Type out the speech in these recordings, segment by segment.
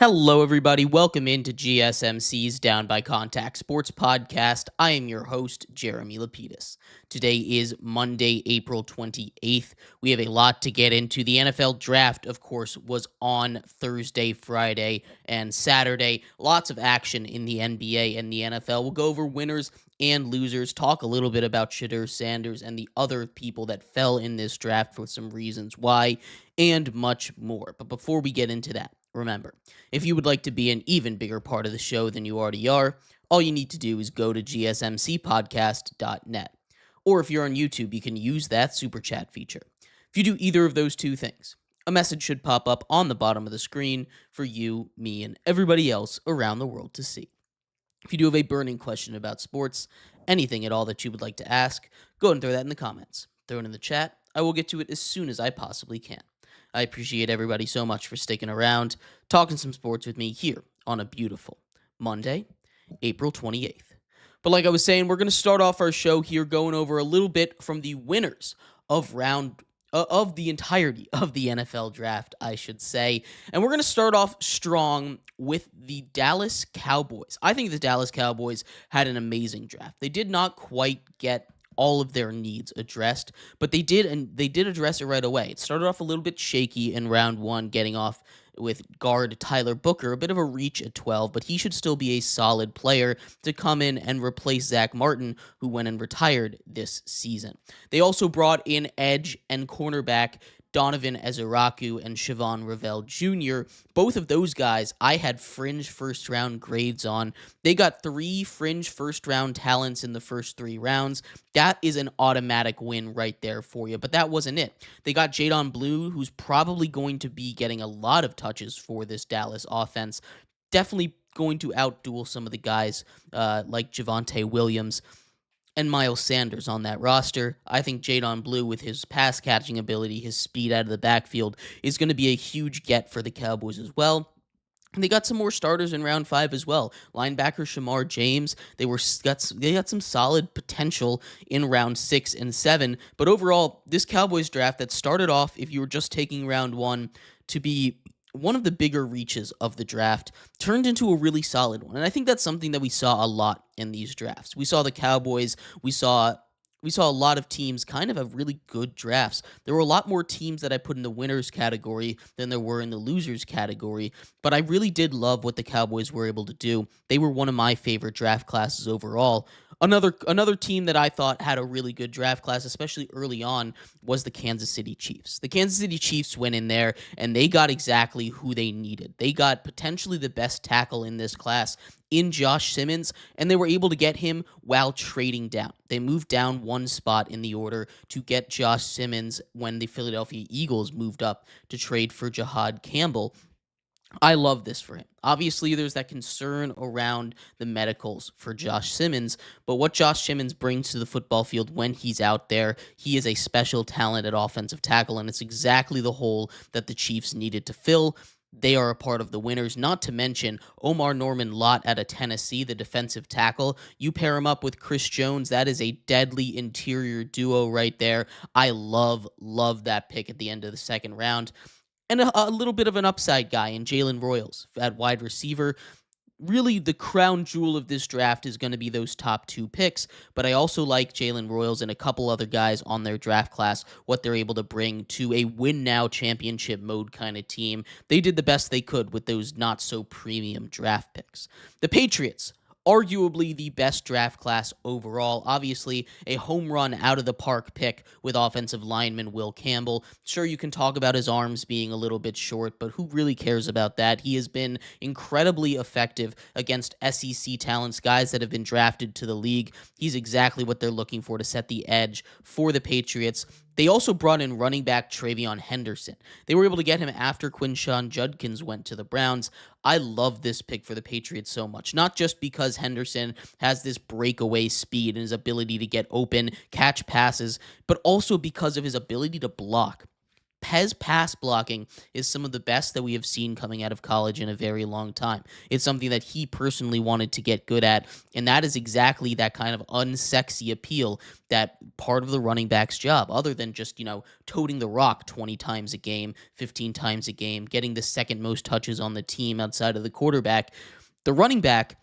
Hello, everybody. Welcome into GSMC's Down by Contact Sports Podcast. I am your host, Jeremy Lapidus. Today is Monday, April 28th. We have a lot to get into. The NFL draft, of course, was on Thursday, Friday, and Saturday. Lots of action in the NBA and the NFL. We'll go over winners and losers, talk a little bit about Shedeur Sanders and the other people that fell in this draft for some reasons why, and much more. But before we get into that, remember, if you would like to be an even bigger part of the show than you already are, all you need to do is go to gsmcpodcast.net. Or if you're on YouTube, you can use that super chat feature. If you do either of those two things, a message should pop up on the bottom of the screen for you, me, and everybody else around the world to see. If you do have a burning question about sports, anything at all that you would like to ask, go ahead and throw that in the comments. Throw it in the chat. I will get to it as soon as I possibly can. I appreciate everybody so much for sticking around, talking some sports with me here on a beautiful Monday, April 28th. But like I was saying, we're going to start off our show here going over a little bit from the winners of the entirety of the NFL draft, I should say. And we're going to start off strong with the Dallas Cowboys. I think the Dallas Cowboys had an amazing draft. They did not quite get all of their needs addressed, but they did, and they did address it right away. It started off a little bit shaky in round one, getting off with guard Tyler Booker, a bit of a reach at 12, but he should still be a solid player to come in and replace Zach Martin, who went and retired this season. They also brought in edge and cornerback Donovan Ezeraku and Siobhan Revell Jr. Both of those guys I had fringe first-round grades on. They got 3 fringe first-round talents in the first 3 rounds. That is an automatic win right there for you, but that wasn't it. They got Jadon Blue, who's probably going to be getting a lot of touches for this Dallas offense. Definitely going to outduel some of the guys like Javonte Williams and Miles Sanders on that roster. I think Jadon Blue, with his pass catching ability, his speed out of the backfield, is going to be a huge get for the Cowboys as well. And they got some more starters in round 5 as well. Linebacker Shamar James, they got some solid potential in round 6 and 7. But overall, this Cowboys draft that started off, if you were just taking round 1, to be one of the bigger reaches of the draft, turned into a really solid one. And I think that's something that we saw a lot in these drafts. We saw the Cowboys, we saw a lot of teams kind of have really good drafts. There were a lot more teams that I put in the winners category than there were in the losers category, but I really did love what the Cowboys were able to do. They were one of my favorite draft classes overall. Another team that I thought had a really good draft class, especially early on, was the Kansas City Chiefs. The Kansas City Chiefs went in there, and they got exactly who they needed. They got potentially the best tackle in this class in Josh Simmons, and they were able to get him while trading down. They moved down one spot in the order to get Josh Simmons when the Philadelphia Eagles moved up to trade for Jahad Campbell. I love this for him. Obviously, there's that concern around the medicals for Josh Simmons, but what Josh Simmons brings to the football field when he's out there, he is a special talent at offensive tackle, and it's exactly the hole that the Chiefs needed to fill. They are a part of the winners, not to mention Omar Norman Lott out of Tennessee, the defensive tackle. You pair him up with Chris Jones, that is a deadly interior duo right there. I love that pick at the end of the second round. And a little bit of an upside guy in Jalen Royals at wide receiver. Really, the crown jewel of this draft is going to be those top 2 picks, but I also like Jalen Royals and a couple other guys on their draft class, what they're able to bring to a win-now championship mode kind of team. They did the best they could with those not-so-premium draft picks. The Patriots, arguably the best draft class overall. Obviously, a home run out of the park pick with offensive lineman Will Campbell. Sure, you can talk about his arms being a little bit short, but who really cares about that? He has been incredibly effective against SEC talents, guys that have been drafted to the league. He's exactly what they're looking for to set the edge for the Patriots. They also brought in running back Travion Henderson. They were able to get him after Quinshon Judkins went to the Browns. I love this pick for the Patriots so much, not just because Henderson has this breakaway speed and his ability to get open, catch passes, but also because of his ability to block. Pez pass blocking is some of the best that we have seen coming out of college in a very long time. It's something that he personally wanted to get good at, and that is exactly that kind of unsexy appeal that part of the running back's job, other than just, toting the rock 20 times a game, 15 times a game, getting the second most touches on the team outside of the quarterback. The running back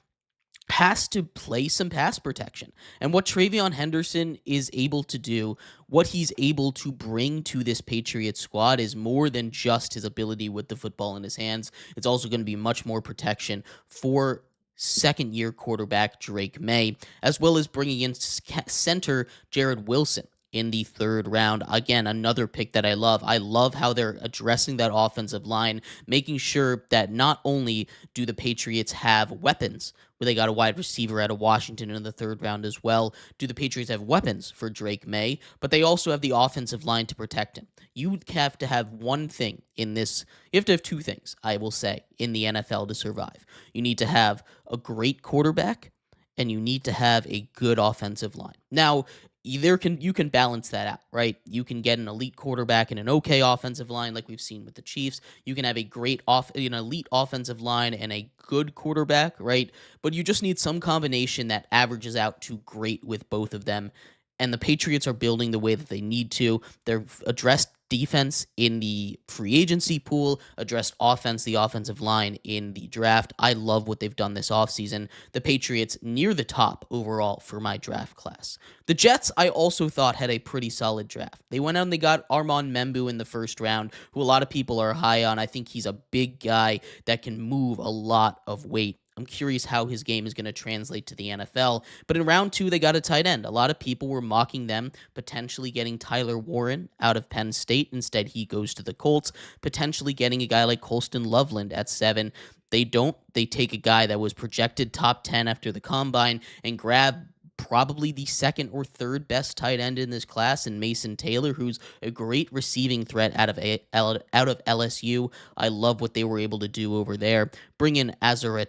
has to play some pass protection. And what Travion Henderson is able to do, what he's able to bring to this Patriots squad is more than just his ability with the football in his hands. It's also going to be much more protection for second-year quarterback Drake May, as well as bringing in center Jared Wilson in the third round. Again, another pick that I love. I love how they're addressing that offensive line, making sure that not only do the Patriots have weapons, where they got a wide receiver out of Washington in the third round as well, do the Patriots have weapons for Drake May, but they also have the offensive line to protect him. You have to have one thing in this. You have to have two things, I will say, in the NFL to survive. You need to have a great quarterback, and you need to have a good offensive line. Now, you can balance that out, right? You can get an elite quarterback and an okay offensive line, like we've seen with the Chiefs. You can have a great elite offensive line and a good quarterback, right? But you just need some combination that averages out to great with both of them. And the Patriots are building the way that they need to. They've addressed defense in the free agency pool, addressed offense, the offensive line in the draft. I love what they've done this offseason. The Patriots near the top overall for my draft class. The Jets, I also thought, had a pretty solid draft. They went out and they got Armand Membu in the first round, who a lot of people are high on. I think he's a big guy that can move a lot of weight. I'm curious how his game is going to translate to the NFL. But in round 2, they got a tight end. A lot of people were mocking them, potentially getting Tyler Warren out of Penn State. Instead, he goes to the Colts, potentially getting a guy like Colston Loveland at 7. They don't. They take a guy that was projected top 10 after the combine and grab probably the second or third best tight end in this class, and Mason Taylor, who's a great receiving threat out of LSU. I love what they were able to do over there. Bring in Azura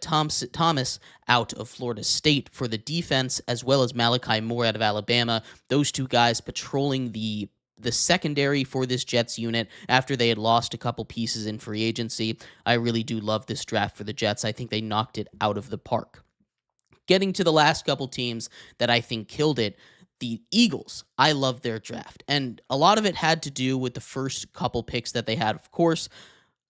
Thomas out of Florida State for the defense, as well as Malachi Moore out of Alabama. Those two guys patrolling the secondary for this Jets unit after they had lost a couple pieces in free agency. I really do love this draft for the Jets. I think they knocked it out of the park. Getting to the last couple teams that I think killed it, the Eagles. I love their draft. And a lot of it had to do with the first couple picks that they had. Of course,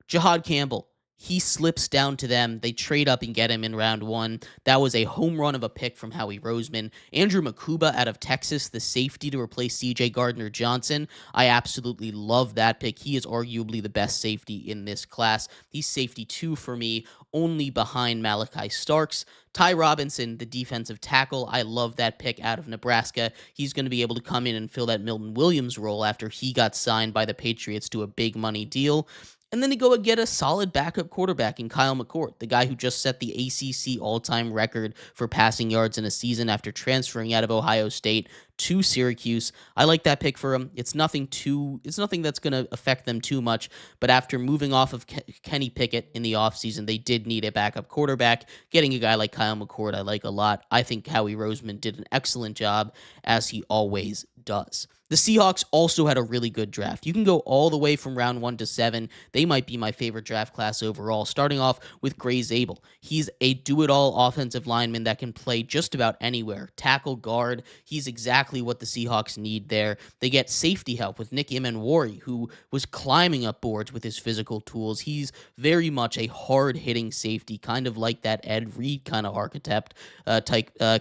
Jahad Campbell. He slips down to them. They trade up and get him in round 1. That was a home run of a pick from Howie Roseman. Andrew Makuba out of Texas, the safety to replace C.J. Gardner-Johnson. I absolutely love that pick. He is arguably the best safety in this class. He's safety 2 for me, only behind Malachi Starks. Ty Robinson, the defensive tackle, I love that pick out of Nebraska. He's going to be able to come in and fill that Milton Williams role after he got signed by the Patriots to a big money deal. And then they go and get a solid backup quarterback in Kyle McCord, the guy who just set the ACC all-time record for passing yards in a season after transferring out of Ohio State to Syracuse. I like that pick for him. It's nothing that's going to affect them too much, but after moving off of Kenny Pickett in the offseason, they did need a backup quarterback. Getting a guy like Kyle McCord, I like a lot. I think Howie Roseman did an excellent job, as he always does. The Seahawks also had a really good draft. You can go all the way from round 1 to 7. They might be my favorite draft class overall, starting off with Gray Zabel. He's a do-it-all offensive lineman that can play just about anywhere. Tackle, guard, he's exactly what the Seahawks need there. They get safety help with Nick Imanwari, who was climbing up boards with his physical tools. He's very much a hard-hitting safety, kind of like that Ed Reed kind of archetype,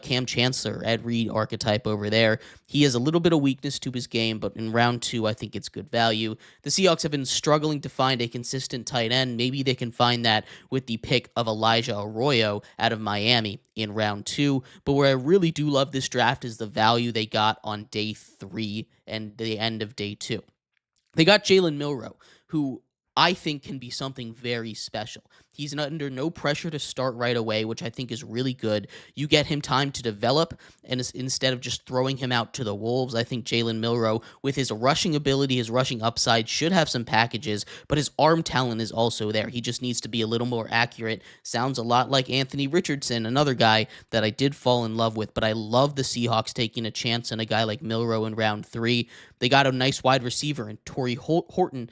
Cam Chancellor, Ed Reed archetype over there. He has a little bit of weakness to his game, but in round 2, I think it's good value. The Seahawks have been struggling to find a consistent tight end. Maybe they can find that with the pick of Elijah Arroyo out of Miami in round 2. But where I really do love this draft is the value they got on day 3 and the end of day 2. They got Jalen Milroe, who I think can be something very special. He's under no pressure to start right away, which I think is really good. You get him time to develop, and instead of just throwing him out to the wolves, I think Jalen Milroe, with his rushing ability, his rushing upside, should have some packages, but his arm talent is also there. He just needs to be a little more accurate. Sounds a lot like Anthony Richardson, another guy that I did fall in love with, but I love the Seahawks taking a chance on a guy like Milroe in round 3. They got a nice wide receiver in Torrey Horton.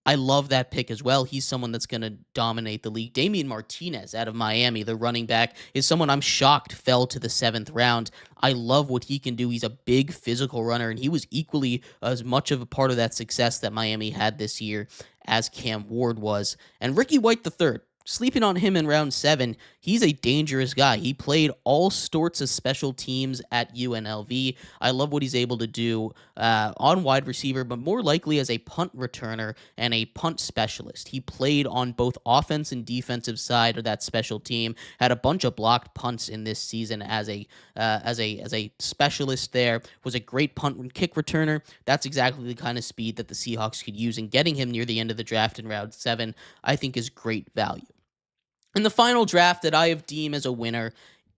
I love that pick as well. He's someone that's going to dominate the league. Damian Martinez out of Miami, the running back, is someone I'm shocked fell to the 7th round. I love what he can do. He's a big physical runner, and he was equally as much of a part of that success that Miami had this year as Cam Ward was. And Ricky White III, sleeping on him in round 7, he's a dangerous guy. He played all sorts of special teams at UNLV. I love what he's able to do on wide receiver, but more likely as a punt returner and a punt specialist. He played on both offense and defensive side of that special team. Had a bunch of blocked punts in this season as a specialist there. Was a great punt and kick returner. That's exactly the kind of speed that the Seahawks could use, and getting him near the end of the draft in round 7, I think is great value. And the final draft that I have deemed as a winner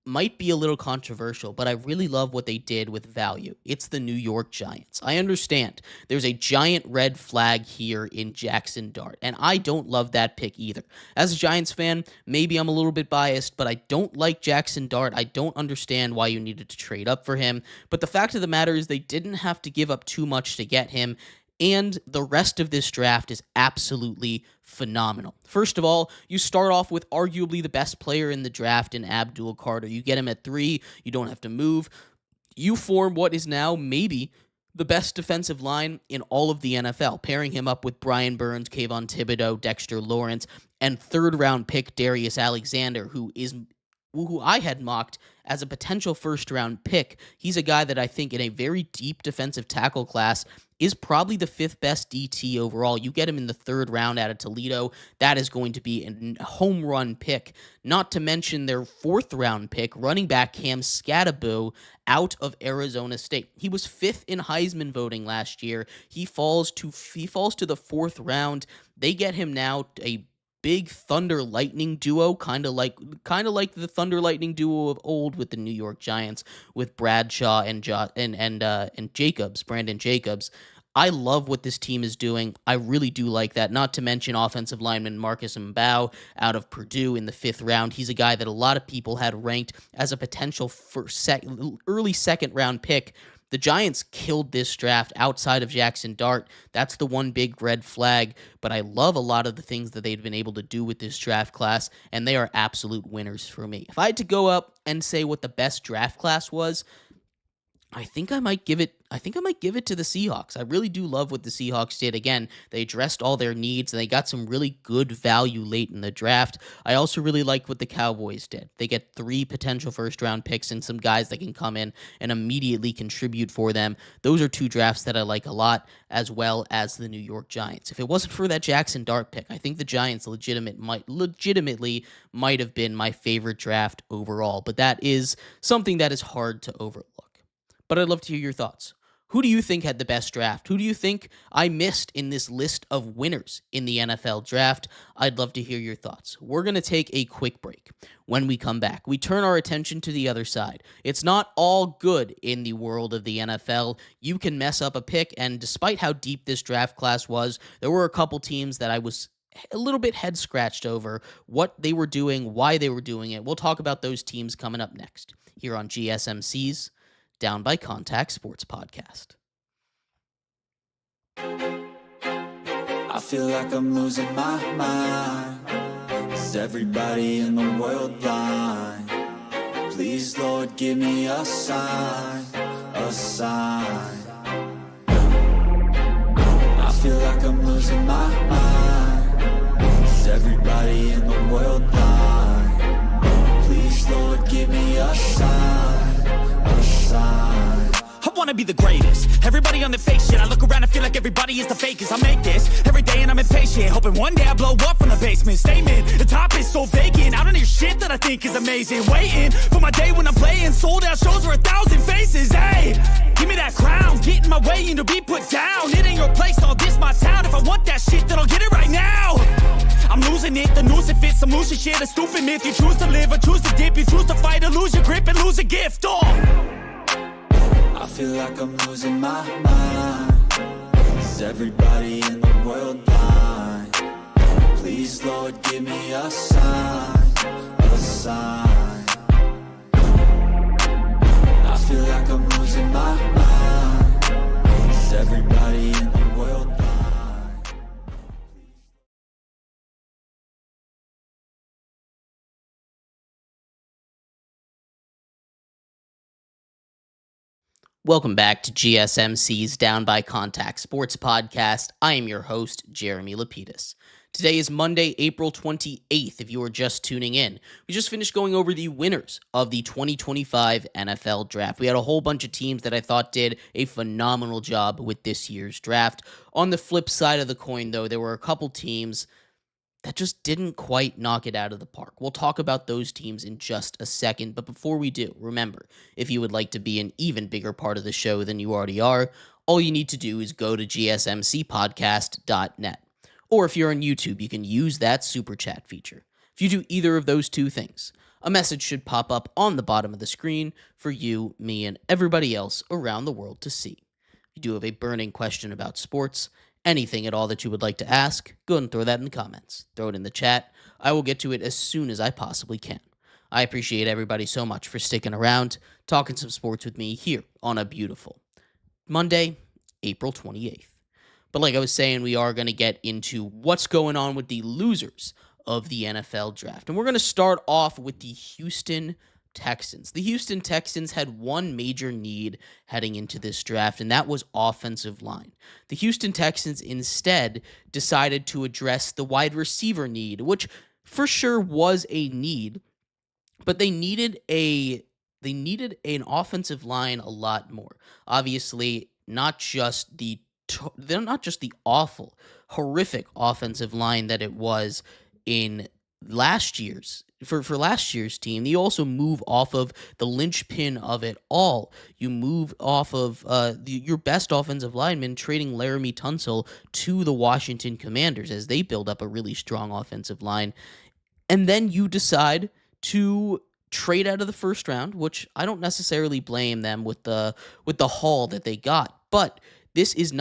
might be a little controversial, but I really love what they did with value. It's the New York Giants. I understand there's a giant red flag here in Jackson Dart, and I don't love that pick either. As a Giants fan, maybe I'm a little bit biased, but I don't like Jackson Dart. I don't understand why you needed to trade up for him, but the fact of the matter is they didn't have to give up too much to get him. And the rest of this draft is absolutely phenomenal. First of all, you start off with arguably the best player in the draft in Abdul Carter. You get him at 3. You don't have to move. You form what is now maybe the best defensive line in all of the NFL, pairing him up with Brian Burns, Kayvon Thibodeau, Dexter Lawrence, and 3rd-round pick Darius Alexander, who I had mocked as a potential first-round pick. He's a guy that I think in a very deep defensive tackle class is probably the 5th best DT overall. You get him in the 3rd round out of Toledo. That is going to be a home run pick. Not to mention their 4th round pick, running back Cam Skattebo out of Arizona State. He was 5th in Heisman voting last year. He falls to the 4th round. They get him now a big Thunder Lightning duo, kind of like the Thunder Lightning duo of old with the New York Giants, with Bradshaw and Jacobs, Brandon Jacobs. I love what this team is doing. I really do like that. Not to mention offensive lineman Marcus Mbao out of Purdue in the 5th round. He's a guy that a lot of people had ranked as a potential early 2nd round pick. The Giants killed this draft outside of Jackson Dart. That's the one big red flag, but I love a lot of the things that they've been able to do with this draft class, and they are absolute winners for me. If I had to go up and say what the best draft class was, I think I might give it to the Seahawks. I really do love what the Seahawks did. Again, they addressed all their needs, and they got some really good value late in the draft. I also really like what the Cowboys did. They get 3 potential first-round picks and some guys that can come in and immediately contribute for them. Those are 2 drafts that I like a lot, as well as the New York Giants. If it wasn't for that Jackson Dart pick, I think the Giants legitimately might have been my favorite draft overall, but that is something that is hard to overlook. But I'd love to hear your thoughts. Who do you think had the best draft? Who do you think I missed in this list of winners in the NFL draft? I'd love to hear your thoughts. We're going to take a quick break. When we come back, we turn our attention to the other side. It's not all good in the world of the NFL. You can mess up a pick, and despite how deep this draft class was, there were a couple teams that I was a little bit head scratched over what they were doing, why they were doing it. We'll talk about those teams coming up next here on GSMC's Down by Contact Sports Podcast. I feel like I'm losing my mind. Is everybody in the world blind? Please, Lord, give me a sign, a sign. I feel like I'm losing my mind. Is everybody in the world blind? Please, Lord, give me a sign, a sign. I wanna be the greatest. Everybody on the fake shit. I look around and feel like everybody is the fakest. I make this every day and I'm impatient, hoping one day I blow up from the basement. Statement, the top is so vacant. I don't hear shit, the that I think is amazing. Waiting for my day when I'm playing sold out shows for 1,000 faces. Hey, give me that crown, get in my way and to be put down. It ain't your place, all this my town. If I want that shit, then I'll get it right now. I'm losing it, the noose it fits, I'm losing shit, a stupid myth. You choose to live or choose to dip, you choose to fight or lose your grip and lose a gift. I feel like I'm losing my mind. Is everybody in the world blind? Please, Lord, give me a sign, a sign. I feel like I'm losing my mind. Is everybody in the world blind? Welcome back to GSMC's Down by Contact Sports Podcast. I am your host, Jeremy Lapidus. Today is Monday, April 28th, if you are just tuning in. We just finished going over the winners of the 2025 NFL Draft. We had a whole bunch of teams that I thought did a phenomenal job with this year's draft. On the flip side of the coin, though, there were a couple teams that just didn't quite knock it out of the park. We'll talk about those teams in just a second, but before we do, remember, if you would like to be an even bigger part of the show than you already are, all you need to do is go to gsmcpodcast.net. Or if you're on YouTube, you can use that super chat feature. If you do either of those two things, a message should pop up on the bottom of the screen for you, me, and everybody else around the world to see. If you do have a burning question about sports, anything at all that you would like to ask, go ahead and throw that in the comments. Throw it in the chat. I will get to it as soon as I possibly can. I appreciate everybody so much for sticking around, talking some sports with me here on a beautiful Monday, April 28th. But like I was saying, we are going to get into what's going on with the losers of the NFL Draft. And we're going to start off with the Houston Texans. The Houston Texans had one major need heading into this draft, and that was offensive line. The Houston Texans instead decided to address the wide receiver need, which for sure was a need, but they needed an offensive line a lot more. Obviously, not just the awful, horrific offensive line that it was in last year's last year's team. You also move off of the linchpin of it all. You move off of your best offensive lineman, trading Laramie Tunsil to the Washington Commanders as they build up a really strong offensive line. And then you decide to trade out of the first round, which I don't necessarily blame them with the haul that they got. But this is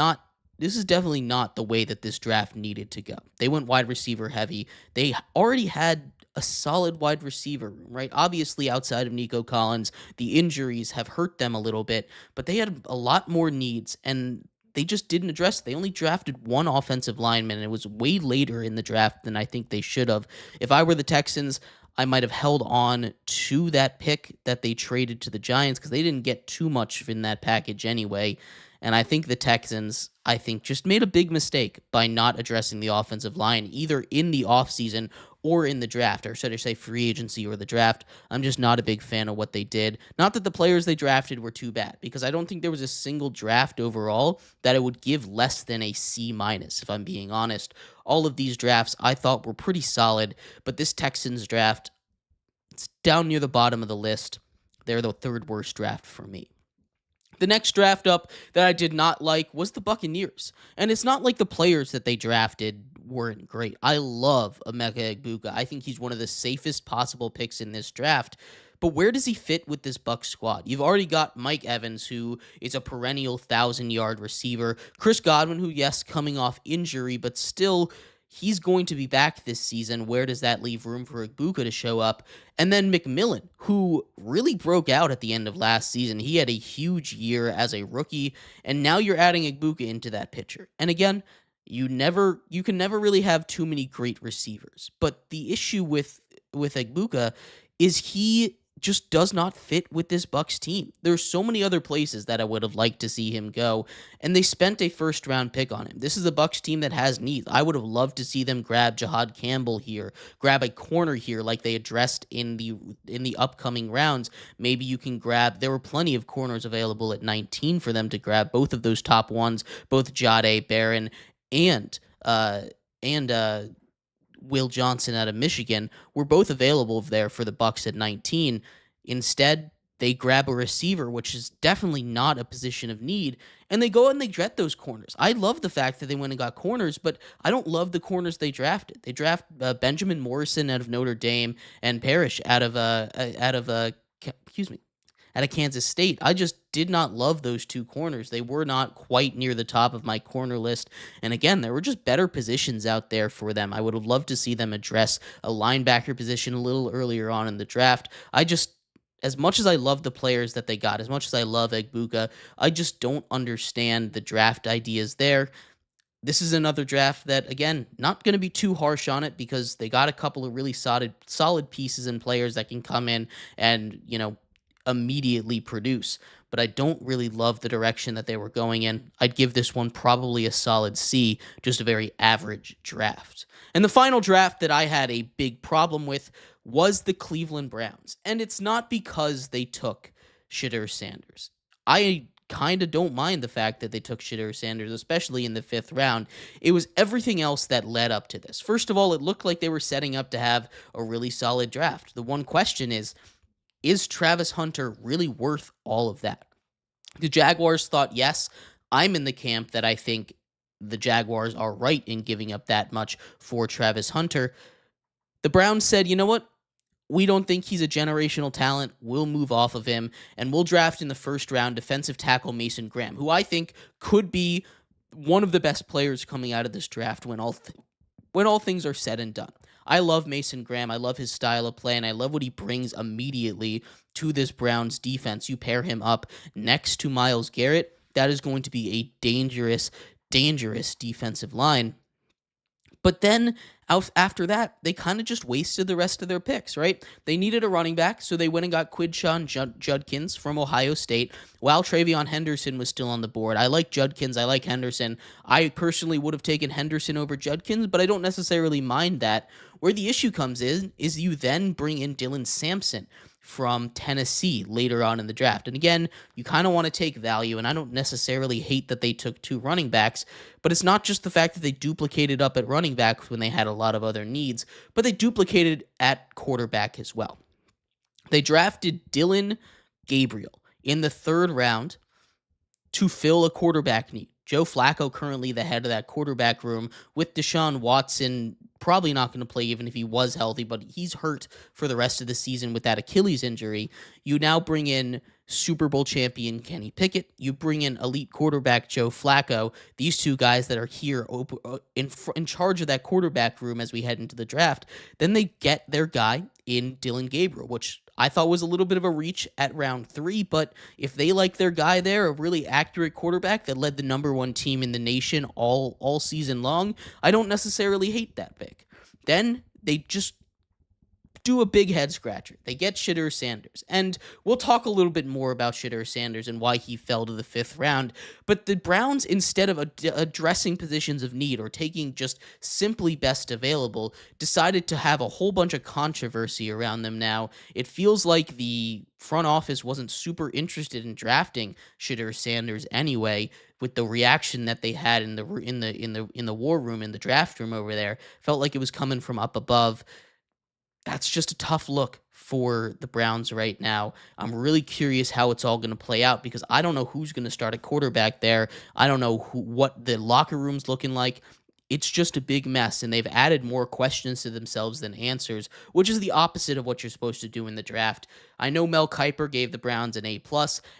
definitely not the way that this draft needed to go. They went wide receiver heavy. They already had a solid wide receiver room, right? Obviously, outside of Nico Collins, the injuries have hurt them a little bit, but they had a lot more needs, and they just didn't address it. They only drafted one offensive lineman, and it was way later in the draft than I think they should have. If I were the Texans, I might have held on to that pick that they traded to the Giants because they didn't get too much in that package anyway. And I think the Texans, just made a big mistake by not addressing the offensive line, either in the offseason or in the draft, or should I say free agency or the draft. I'm just not a big fan of what they did. Not that the players they drafted were too bad, because I don't think there was a single draft overall that it would give less than a C-, if I'm being honest. All of these drafts I thought were pretty solid, but this Texans draft, it's down near the bottom of the list. They're the third worst draft for me. The next draft up that I did not like was the Buccaneers. And it's not like the players that they drafted weren't great. I love Emeka Egbuka. I think he's one of the safest possible picks in this draft. But where does he fit with this Bucs squad? You've already got Mike Evans, who is a perennial 1,000-yard receiver. Chris Godwin, who, yes, coming off injury, but still, he's going to be back this season. Where does that leave room for Egbuka to show up? And then McMillan, who really broke out at the end of last season. He had a huge year as a rookie, and now you're adding Egbuka into that picture. And again, you can never really have too many great receivers. But the issue with Egbuka is he just does not fit with this Bucs team. There's so many other places that I would have liked to see him go, and they spent a first-round pick on him. This is a Bucs team that has needs. I would have loved to see them grab Jahad Campbell here, grab a corner here like they addressed in the upcoming rounds. Maybe you can grab, there were plenty of corners available at 19 for them to grab, both of those top ones, both Jahdae Barron and Will Johnson out of Michigan were both available there for the Bucks at 19. Instead, they grab a receiver, which is definitely not a position of need, and they go and they get those corners. I love the fact that they went and got corners, but I don't love the corners they drafted. They draft Benjamin Morrison out of Notre Dame and Parrish out of Kansas State. I just did not love those two corners. They were not quite near the top of my corner list. And again, there were just better positions out there for them. I would have loved to see them address a linebacker position a little earlier on in the draft. As much as I love the players that they got, as much as I love Egbuka, I just don't understand the draft ideas there. This is another draft that, again, not going to be too harsh on it because they got a couple of really solid pieces and players that can come in and, immediately produce. But I don't really love the direction that they were going in. I'd give this one probably a solid C, just a very average draft. And the final draft that I had a big problem with was the Cleveland Browns. And it's not because they took Shedeur Sanders. I kind of don't mind the fact that they took Shedeur Sanders, especially in the 5th round. It was everything else that led up to this. First of all, it looked like they were setting up to have a really solid draft. The one question is Travis Hunter really worth all of that? The Jaguars thought yes. I'm in the camp that I think the Jaguars are right in giving up that much for Travis Hunter. The Browns said, you know what? We don't think he's a generational talent. We'll move off of him, and we'll draft in the 1st round defensive tackle Mason Graham, who I think could be one of the best players coming out of this draft when all things are said and done. I love Mason Graham. I love his style of play, and I love what he brings immediately to this Browns defense. You pair him up next to Myles Garrett, that is going to be a dangerous, dangerous defensive line. But then after that, they kind of just wasted the rest of their picks, right? They needed a running back, so they went and got Quidshawn Judkins from Ohio State, while Travion Henderson was still on the board. I like Judkins. I like Henderson. I personally would have taken Henderson over Judkins, but I don't necessarily mind that. Where the issue comes is you then bring in Dylan Sampson from Tennessee later on in the draft. And again, you kind of want to take value, and I don't necessarily hate that they took 2 running backs, but it's not just the fact that they duplicated up at running back when they had a lot of other needs, but they duplicated at quarterback as well. They drafted Dylan Gabriel in the 3rd round to fill a quarterback need. Joe Flacco currently the head of that quarterback room, with Deshaun Watson probably not going to play even if he was healthy, but he's hurt for the rest of the season with that Achilles injury. You now bring in Super Bowl champion Kenny Pickett. You bring in elite quarterback Joe Flacco. These two guys that are here in charge of that quarterback room as we head into the draft. Then they get their guy in Dylan Gabriel, which I thought was a little bit of a reach at round 3, but if they like their guy there, a really accurate quarterback that led the number 1 team in the nation all season long, I don't necessarily hate that pick. Then they just do a big head scratcher. They get Shedeur Sanders, and we'll talk a little bit more about Shedeur Sanders and why he fell to the 5th round, but the Browns, instead of addressing positions of need or taking just simply best available, decided to have a whole bunch of controversy around them now. It feels like the front office wasn't super interested in drafting Shedeur Sanders anyway, with the reaction that they had in the war room, in the draft room over there. Felt like it was coming from up above. That's just a tough look for the Browns right now. I'm really curious how it's all going to play out because I don't know who's going to start at quarterback there. I don't know what the locker room's looking like. It's just a big mess, and they've added more questions to themselves than answers, which is the opposite of what you're supposed to do in the draft. I know Mel Kiper gave the Browns an A+,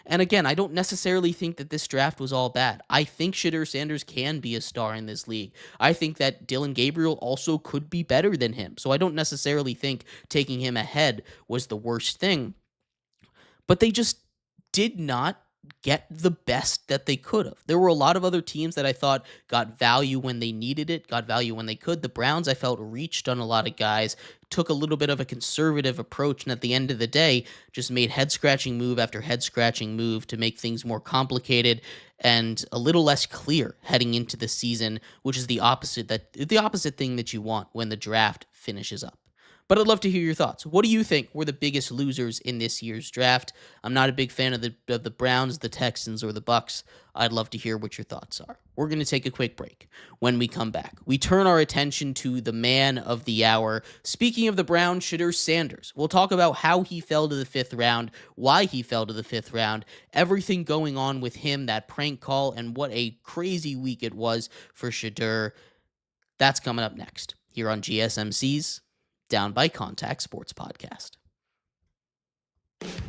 and again, I don't necessarily think that this draft was all bad. I think Shedeur Sanders can be a star in this league. I think that Dylan Gabriel also could be better than him, so I don't necessarily think taking him ahead was the worst thing. But they just did not get the best that they could have. There were a lot of other teams that I thought got value when they needed it, got value when they could. The Browns, I felt, reached on a lot of guys, took a little bit of a conservative approach, and at the end of the day, just made head-scratching move after head-scratching move to make things more complicated and a little less clear heading into the season, which is the opposite thing that you want when the draft finishes up. But I'd love to hear your thoughts. What do you think were the biggest losers in this year's draft? I'm not a big fan of the Browns, the Texans, or the Bucks. I'd love to hear what your thoughts are. We're going to take a quick break. When we come back, we turn our attention to the man of the hour. Speaking of the Browns, Shedeur Sanders. We'll talk about how he fell to the 5th round, why he fell to the 5th round, everything going on with him, that prank call, and what a crazy week it was for Shedeur. That's coming up next here on GSMC's Down by Contact Sports Podcast.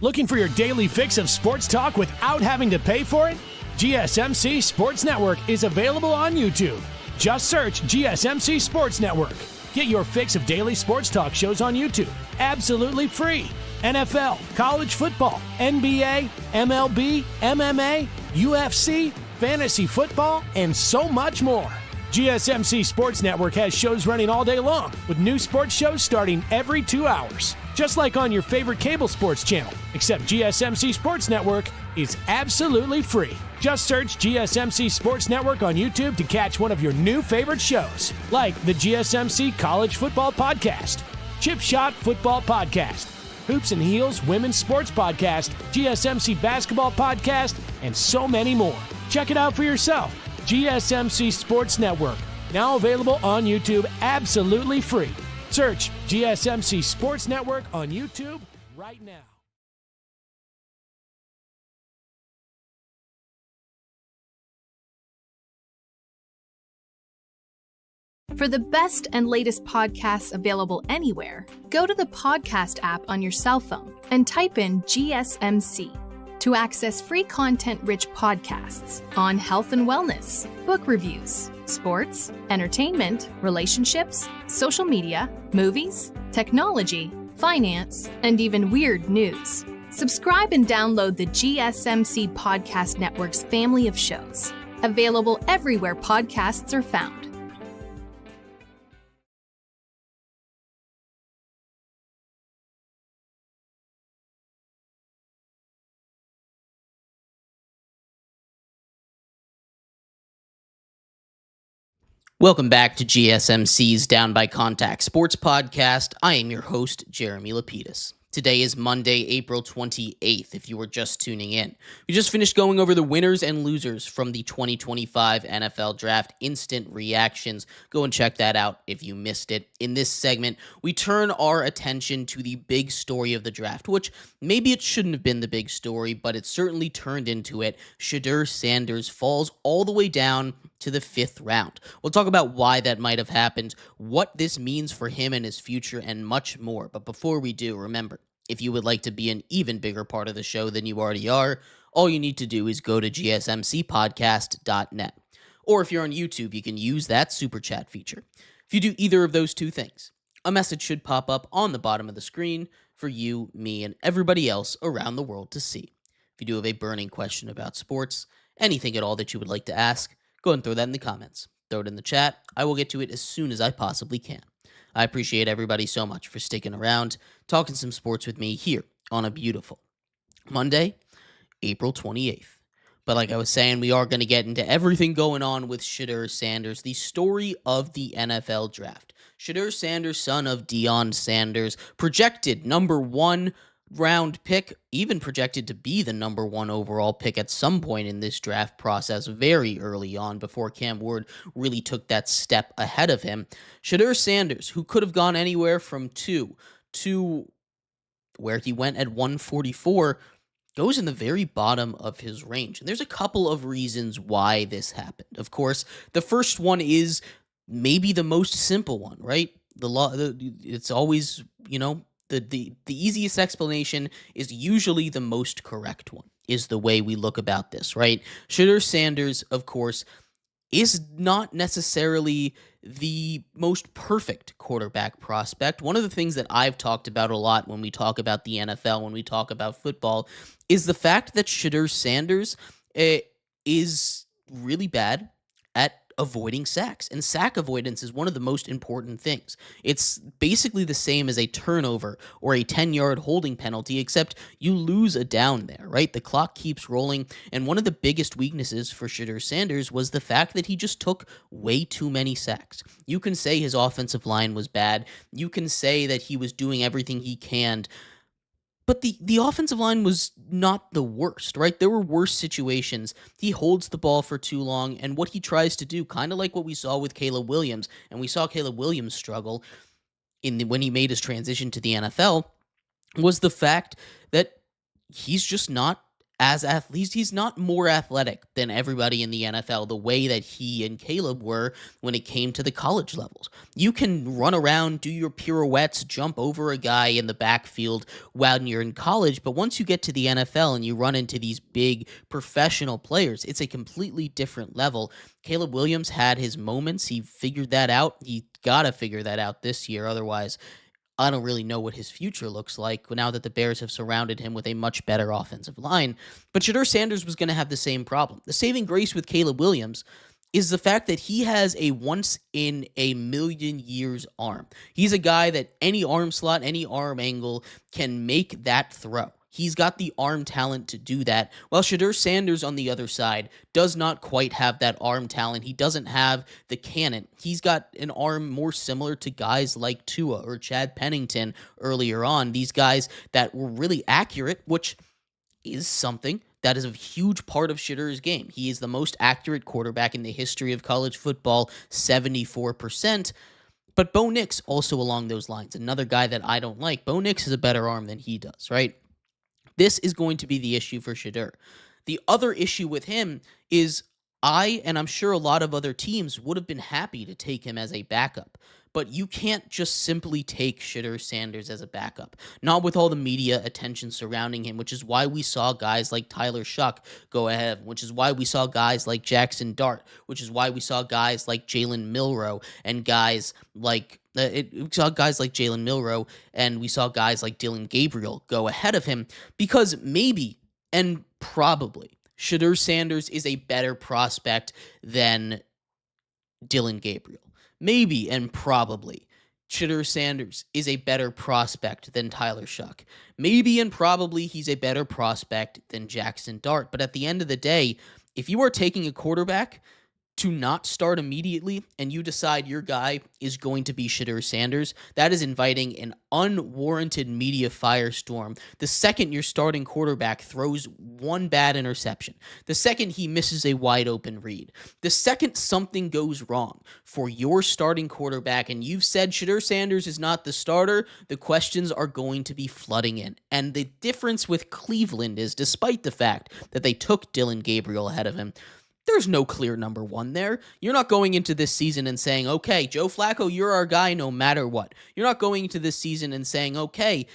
Looking for your daily fix of sports talk without having to pay for it? GSMC Sports Network is available on YouTube. Just search GSMC Sports Network. Get your fix of daily sports talk shows on YouTube, absolutely free. NFL, college football, NBA, MLB, MMA, UFC, fantasy football, and so much more. GSMC Sports Network has shows running all day long, with new sports shows starting every 2 hours. Just like on your favorite cable sports channel, except GSMC Sports Network is absolutely free. Just search GSMC Sports Network on YouTube to catch one of your new favorite shows, like the GSMC College Football Podcast, Chip Shot Football Podcast, Hoops and Heels Women's Sports Podcast, GSMC Basketball Podcast, and so many more. Check it out for yourself. GSMC Sports Network, now available on YouTube absolutely free. Search GSMC Sports Network on YouTube right now. For the best and latest podcasts available anywhere, go to the podcast app on your cell phone and type in GSMC to access free content-rich podcasts on health and wellness, book reviews, sports, entertainment, relationships, social media, movies, technology, finance, and even weird news. Subscribe and download the GSMC Podcast Network's family of shows, available everywhere podcasts are found. Welcome back to GSMC's Down by Contact Sports Podcast. I am your host, Jeremy Lapidus. Today is Monday, April 28th, if you were just tuning in. We just finished going over the winners and losers from the 2025 NFL Draft Instant Reactions. Go and check that out if you missed it. In this segment, we turn our attention to the big story of the draft, which maybe it shouldn't have been the big story, but it certainly turned into it. Shedeur Sanders falls all the way down to the 5th round. We'll talk about why that might have happened, what this means for him and his future, and much more. But before we do, remember, if you would like to be an even bigger part of the show than you already are, all you need to do is go to gsmcpodcast.net. Or if you're on YouTube, you can use that super chat feature. If you do either of those two things, a message should pop up on the bottom of the screen for you, me, and everybody else around the world to see. If you do have a burning question about sports, anything at all that you would like to ask, go and throw that in the comments. Throw it in the chat. I will get to it as soon as I possibly can. I appreciate everybody so much for sticking around, talking some sports with me here on a beautiful Monday, April 28th. But like I was saying, we are going to get into everything going on with Shedeur Sanders, the story of the NFL Draft. Shedeur Sanders, son of Deion Sanders, projected number 1 round pick, even projected to be the number 1 overall pick at some point in this draft process very early on before Cam Ward really took that step ahead of him. Shedeur Sanders, who could have gone anywhere from 2 to where he went at 144, goes in the very bottom of his range. And there's a couple of reasons why this happened. Of course, the first one is maybe the most simple one, right? It's always, the easiest explanation is usually the most correct one, is the way we look about this, right? Shedeur Sanders, of course, is not necessarily the most perfect quarterback prospect. One of the things that I've talked about a lot when we talk about the NFL, when we talk about football, is the fact that Shedeur Sanders is really bad at avoiding sacks. And sack avoidance is one of the most important things. It's basically the same as a turnover or a 10-yard holding penalty, except you lose a down there, right? The clock keeps rolling. And one of the biggest weaknesses for Shedeur Sanders was the fact that he just took way too many sacks. You can say his offensive line was bad. You can say that he was doing everything he can. But the offensive line was not the worst, right? There were worse situations. He holds the ball for too long, and what he tries to do, kind of like what we saw with Caleb Williams, and we saw Caleb Williams struggle when he made his transition to the NFL, was the fact that he's just not he's not more athletic than everybody in the NFL, the way that he and Caleb were when it came to the college levels. You can run around, do your pirouettes, jump over a guy in the backfield when you're in college, but once you get to the NFL and you run into these big professional players, it's a completely different level. Caleb Williams had his moments. He figured that out. He got to figure that out this year. Otherwise, I don't really know what his future looks like now that the Bears have surrounded him with a much better offensive line. But Shedeur Sanders was going to have the same problem. The saving grace with Caleb Williams is the fact that he has a once-in-a-million-years arm. He's a guy that any arm slot, any arm angle can make that throw. He's got the arm talent to do that, while Shedeur Sanders on the other side does not quite have that arm talent. He doesn't have the cannon. He's got an arm more similar to guys like Tua or Chad Pennington earlier on, these guys that were really accurate, which is something that is a huge part of Shedeur's game. He is the most accurate quarterback in the history of college football, 74%. But Bo Nix also along those lines, another guy that I don't like. Bo Nix has a better arm than he does, right? This is going to be the issue for Shedeur. The other issue with him is and I'm sure a lot of other teams would have been happy to take him as a backup, but you can't just simply take Shedeur Sanders as a backup, not with all the media attention surrounding him, which is why we saw guys like Tyler Shuck go ahead, which is why we saw guys like Jackson Dart, which is why we saw guys like Jalen Milroe and guys like Jalen Milroe, and we saw guys like Dylan Gabriel go ahead of him, because maybe and probably Shedeur Sanders is a better prospect than Dylan Gabriel. Maybe and probably Shedeur Sanders is a better prospect than Tyler Shuck. Maybe and probably he's a better prospect than Jackson Dart. But at the end of the day, if you are taking a quarterback to not start immediately and you decide your guy is going to be Shedeur Sanders, that is inviting an unwarranted media firestorm. The second your starting quarterback throws one bad interception, the second he misses a wide open read, the second something goes wrong for your starting quarterback and you've said Shedeur Sanders is not the starter, the questions are going to be flooding in. And the difference with Cleveland is, despite the fact that they took Dylan Gabriel ahead of him, there's no clear number one there. You're not going into this season and saying, okay, Joe Flacco, you're our guy no matter what. You're not going into this season and saying, okay,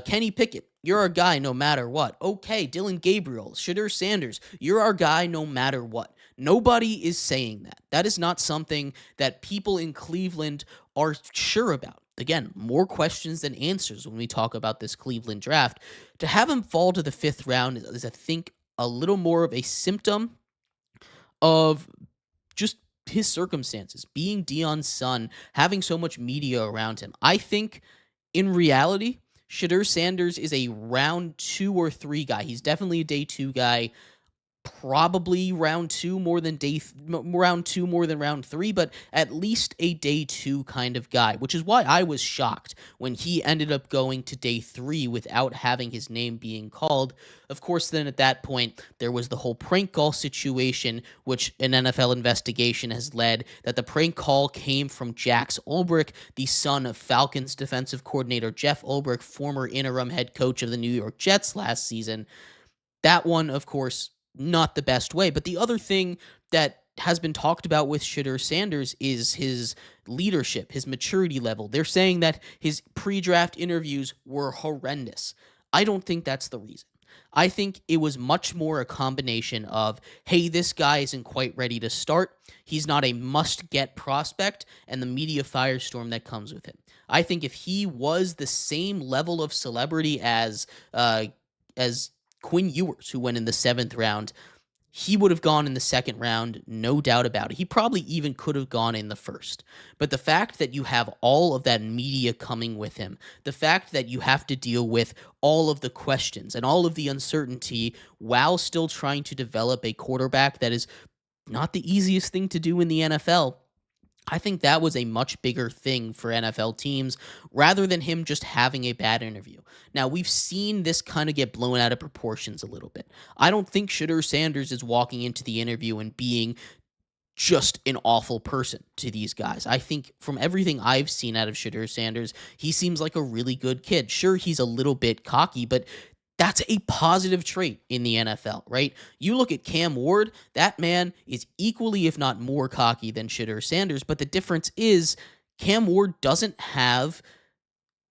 Kenny Pickett, you're our guy no matter what. Okay, Dylan Gabriel, Shedeur Sanders, you're our guy no matter what. Nobody is saying that. That is not something that people in Cleveland are sure about. Again, more questions than answers when we talk about this Cleveland draft. To have him fall to the 5th round is, I think, a little more of a symptom of just his circumstances, being Deion's son, having so much media around him. I think in reality, Shedeur Sanders is a round 2 or 3 guy. He's definitely a day 2 guy. Probably round 2 more than round 3, but at least a day 2 kind of guy, which is why I was shocked when he ended up going to day 3 without having his name being called. Of course, then at that point, there was the whole prank call situation, which an NFL investigation has led that the prank call came from Jax Ulbrich, the son of Falcons defensive coordinator Jeff Ulbrich, former interim head coach of the New York Jets last season. That one, of course, not the best way. But the other thing that has been talked about with Shedeur Sanders is his leadership, his maturity level. They're saying that his pre-draft interviews were horrendous. I don't think that's the reason. I think it was much more a combination of, hey, this guy isn't quite ready to start. He's not a must-get prospect, and the media firestorm that comes with him. I think if he was the same level of celebrity as Quinn Ewers, who went in the 7th round, he would have gone in the second round, no doubt about it. He probably even could have gone in the first. But the fact that you have all of that media coming with him, the fact that you have to deal with all of the questions and all of the uncertainty while still trying to develop a quarterback that is not the easiest thing to do in the NFL, I think that was a much bigger thing for NFL teams rather than him just having a bad interview. Now, we've seen this kind of get blown out of proportions a little bit. I don't think Shedeur Sanders is walking into the interview and being just an awful person to these guys. I think from everything I've seen out of Shedeur Sanders, he seems like a really good kid. Sure, he's a little bit cocky, but that's a positive trait in the NFL, right? You look at Cam Ward, that man is equally, if not more cocky than Shedeur Sanders, but the difference is Cam Ward doesn't have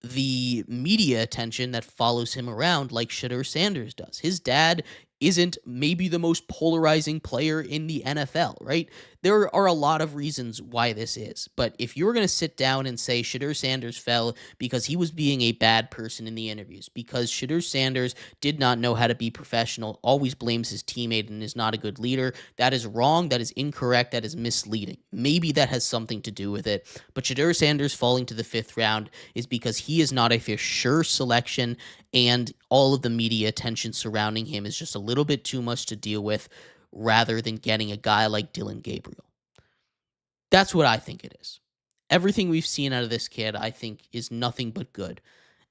the media attention that follows him around like Shedeur Sanders does. His dad isn't maybe the most polarizing player in the NFL, right? There are a lot of reasons why this is, but if you were going to sit down and say Shedeur Sanders fell because he was being a bad person in the interviews, because Shedeur Sanders did not know how to be professional, always blames his teammate and is not a good leader, that is wrong, that is incorrect, that is misleading. Maybe that has something to do with it, but Shedeur Sanders falling to the 5th round is because he is not a for sure selection, and all of the media attention surrounding him is just a little bit too much to deal with rather than getting a guy like Dylan Gabriel. That's what I think it is. Everything we've seen out of this kid, I think, is nothing but good.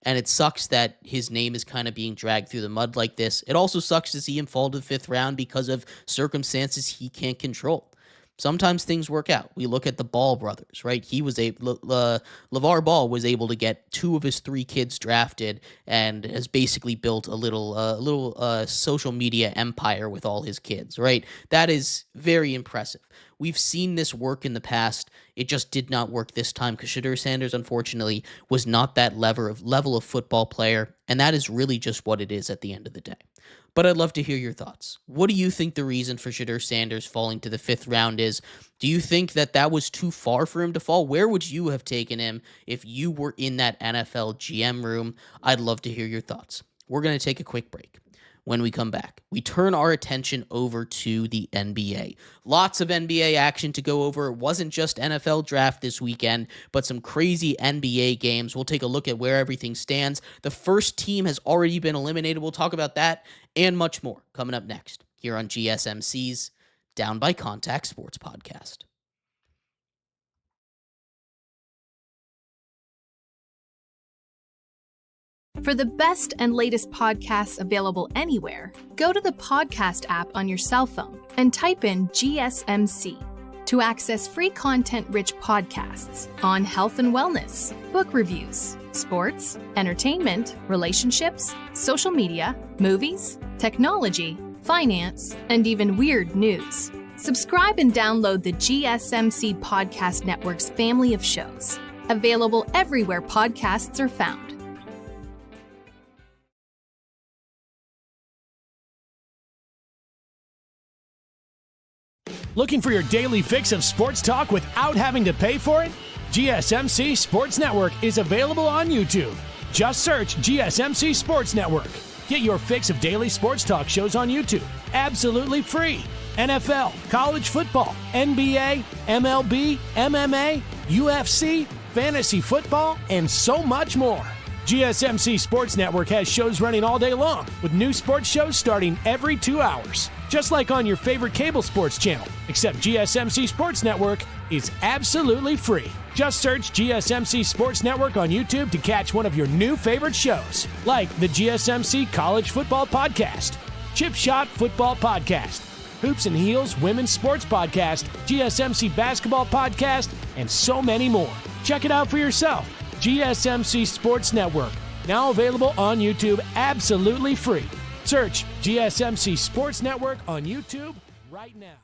And it sucks that his name is kind of being dragged through the mud like this. It also sucks to see him fall to the 5th round because of circumstances he can't control. Sometimes things work out. We look at the Ball brothers, right? LeVar Ball was able to get 2 of his 3 kids drafted and has basically built a little social media empire with all his kids, right? That is very impressive. We've seen this work in the past. It just did not work this time because Shedeur Sanders, unfortunately, was not that level of football player, and that is really just what it is at the end of the day. But I'd love to hear your thoughts. What do you think the reason for Shedeur Sanders falling to the 5th round is? Do you think that was too far for him to fall? Where would you have taken him if you were in that NFL GM room? I'd love to hear your thoughts. We're going to take a quick break. When we come back, we turn our attention over to the NBA. Lots of NBA action to go over. It wasn't just NFL draft this weekend, but some crazy NBA games. We'll take a look at where everything stands. The first team has already been eliminated. We'll talk about that and much more coming up next here on GSMC's Down by Contact Sports Podcast. For the best and latest podcasts available anywhere, go to the podcast app on your cell phone and type in GSMC to access free content-rich podcasts on health and wellness, book reviews, sports, entertainment, relationships, social media, movies, technology, finance, and even weird news. Subscribe and download the GSMC Podcast Network's family of shows, available everywhere podcasts are found. Looking for your daily fix of sports talk without having to pay for it? GSMC Sports Network is available on YouTube. Just search GSMC Sports Network. Get your fix of daily sports talk shows on YouTube, absolutely free. NFL, college football, NBA, MLB, MMA, UFC, fantasy football, and so much more. GSMC Sports Network has shows running all day long, with new sports shows starting every 2 hours. Just like on your favorite cable sports channel, except GSMC Sports Network is absolutely free. Just search GSMC Sports Network on YouTube to catch one of your new favorite shows, like the GSMC College Football Podcast, Chip Shot Football Podcast, Hoops and Heels Women's Sports Podcast, GSMC Basketball Podcast, and so many more. Check it out for yourself. GSMC Sports Network, now available on YouTube absolutely free. Search GSMC Sports Network on YouTube right now.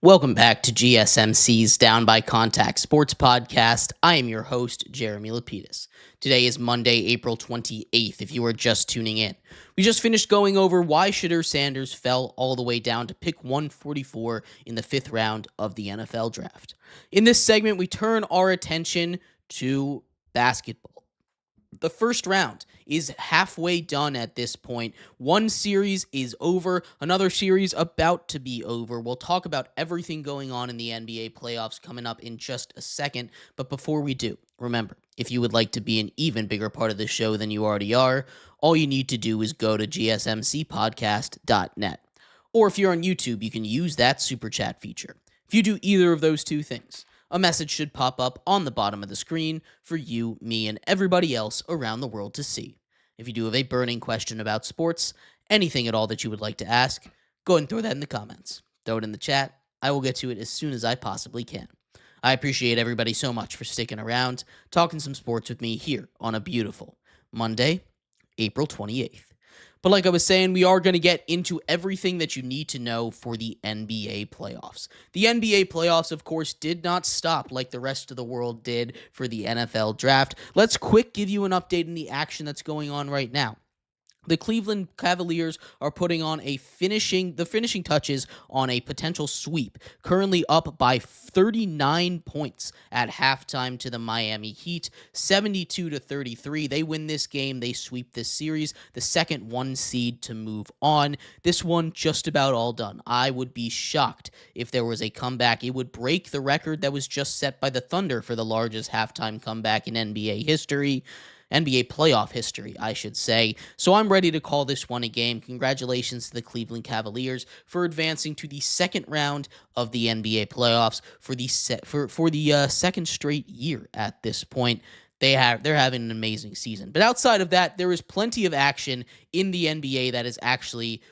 Welcome back to GSMC's Down by Contact Sports Podcast. I am your host, Jeremy Lapidus. Today is Monday, April 28th, if you are just tuning in. We just finished going over why Shedeur Sanders fell all the way down to pick 144 in the 5th round of the NFL Draft. In this segment, we turn our attention to basketball. The first round is halfway done at this point. One series is over, another series about to be over. We'll talk about everything going on in the NBA playoffs coming up in just a second. But before we do, remember, if you would like to be an even bigger part of the show than you already are, all you need to do is go to gsmcpodcast.net. Or if you're on YouTube, you can use that super chat feature. If you do either of those two things, a message should pop up on the bottom of the screen for you, me, and everybody else around the world to see. If you do have a burning question about sports, anything at all that you would like to ask, go ahead and throw that in the comments. Throw it in the chat. I will get to it as soon as I possibly can. I appreciate everybody so much for sticking around, talking some sports with me here on a beautiful Monday, April 28th. But like I was saying, we are going to get into everything that you need to know for the NBA playoffs. The NBA playoffs, of course, did not stop like the rest of the world did for the NFL draft. Let's give you an update in the action that's going on right now. The Cleveland Cavaliers are putting on the finishing touches on a potential sweep, currently up by 39 points at halftime to the Miami Heat, 72-33. They win this game, they sweep this series, the second 1 seed to move on. This one just about all done. I would be shocked if there was a comeback. It would break the record that was just set by the Thunder for the largest halftime comeback in NBA history. NBA playoff history, I should say. So I'm ready to call this one a game. Congratulations to the Cleveland Cavaliers for advancing to the second round of the NBA playoffs for the second straight year at this point. They're having an amazing season. But outside of that, there is plenty of action in the NBA that is actually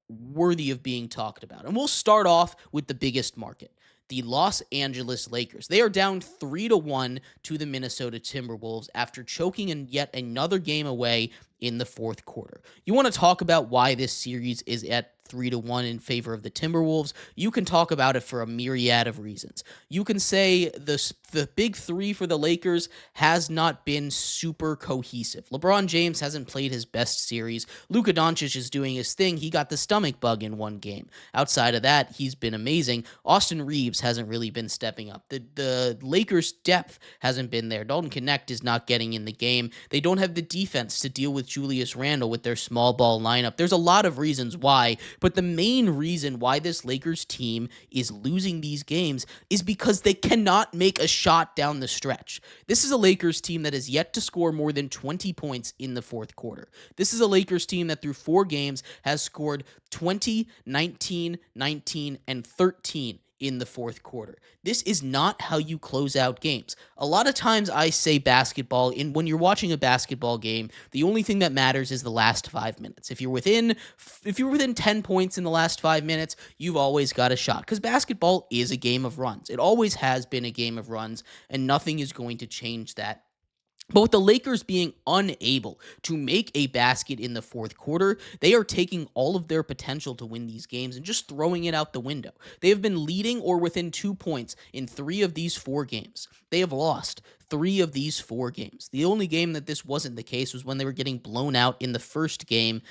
worthy of being talked about. And we'll start off with the biggest market. The Los Angeles Lakers. They are down 3-1 to the Minnesota Timberwolves after choking in yet another game away in the fourth quarter. You want to talk about why this series is at 3-1 in favor of the Timberwolves? You can talk about it for a myriad of reasons. You can say the big three for the Lakers has not been super cohesive. LeBron James hasn't played his best series. Luka Doncic is doing his thing. He got the stomach bug in one game. Outside of that, he's been amazing. Austin Reeves hasn't really been stepping up. The Lakers' depth hasn't been there. Dalton Knecht is not getting in the game. They don't have the defense to deal with Julius Randle with their small ball lineup. There's a lot of reasons why, but the main reason why this Lakers team is losing these games is because they cannot make a shot down the stretch. This is a Lakers team that has yet to score more than 20 points in the fourth quarter. This is a Lakers team that through 4 games has scored 20, 19, 19, and 13 in the fourth quarter. This is not how you close out games. A lot of times I say basketball, when you're watching a basketball game, the only thing that matters is the last 5 minutes. If you're within 10 points in the last 5 minutes, you've always got a shot, because basketball is a game of runs. It always has been a game of runs, and nothing is going to change that. But with the Lakers being unable to make a basket in the fourth quarter, they are taking all of their potential to win these games and just throwing it out the window. They have been leading or within 2 points in 3 of these 4 games. They have lost 3 of these 4 games. The only game that this wasn't the case was when they were getting blown out in the first game.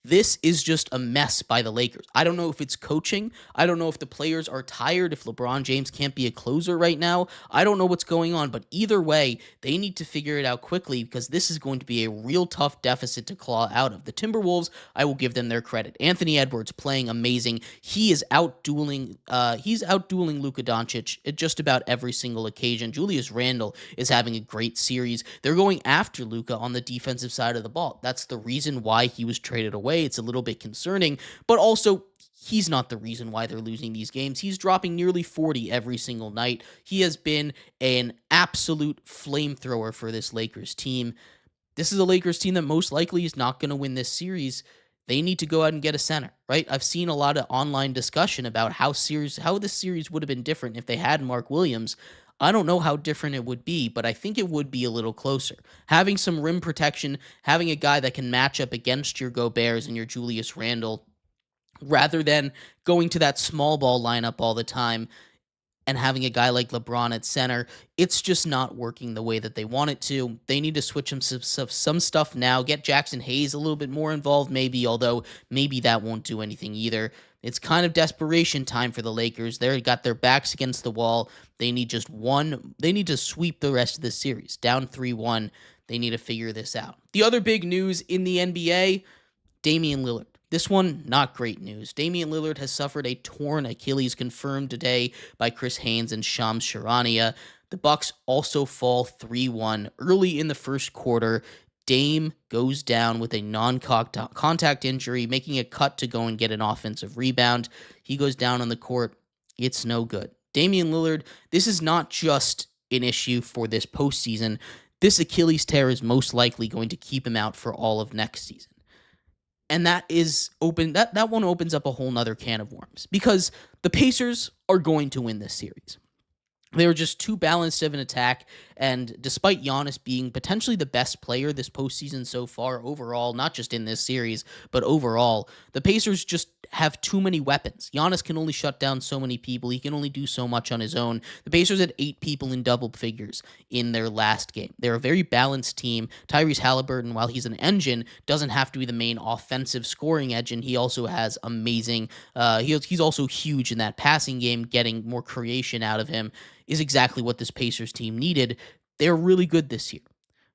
This is just a mess by the Lakers. I don't know if it's coaching. I don't know if the players are tired, if LeBron James can't be a closer right now. I don't know what's going on, but either way, they need to figure it out quickly, because this is going to be a real tough deficit to claw out of. The Timberwolves, I will give them their credit. Anthony Edwards playing amazing. He is outdueling Luka Doncic at just about every single occasion. Julius Randle is having a great series. They're going after Luka on the defensive side of the ball. That's the reason why he was traded away. It's a little bit concerning, but also he's not the reason why they're losing these games. He's dropping nearly 40 every single night. He has been an absolute flamethrower for this Lakers team. This is a Lakers team that most likely is not going to win this series. They need to go out and get a center, right? I've seen a lot of online discussion about how this series would have been different if they had Mark Williams. I don't know how different it would be, but I think it would be a little closer. Having some rim protection, having a guy that can match up against your Goberts and your Julius Randle, rather than going to that small ball lineup all the time and having a guy like LeBron at center. It's just not working the way that they want it to. They need to switch some stuff now, get Jackson Hayes a little bit more involved maybe, although maybe that won't do anything either. It's kind of desperation time for the Lakers. They've got their backs against the wall. They need just one. They need to sweep the rest of the series. Down 3-1. They need to figure this out. The other big news in the NBA, Damian Lillard. This one, not great news. Damian Lillard has suffered a torn Achilles, confirmed today by Chris Haynes and Shams Charania. The Bucks also fall 3-1 early in the first quarter. Dame goes down with a non-contact injury, making a cut to go and get an offensive rebound. He goes down on the court. It's no good. Damian Lillard, this is not just an issue for this postseason. This Achilles tear is most likely going to keep him out for all of next season. And that one opens up a whole nother can of worms, because the Pacers are going to win this series. They were just too balanced of an attack, and despite Giannis being potentially the best player this postseason so far overall, not just in this series, but overall, the Pacers just have too many weapons. Giannis can only shut down so many people. He can only do so much on his own. The Pacers had 8 people in double figures in their last game. They're a very balanced team. Tyrese Halliburton, while he's an engine, doesn't have to be the main offensive scoring engine. He also has amazing, he's also huge in that passing game. Getting more creation out of him is exactly what this Pacers team needed. They're really good this year.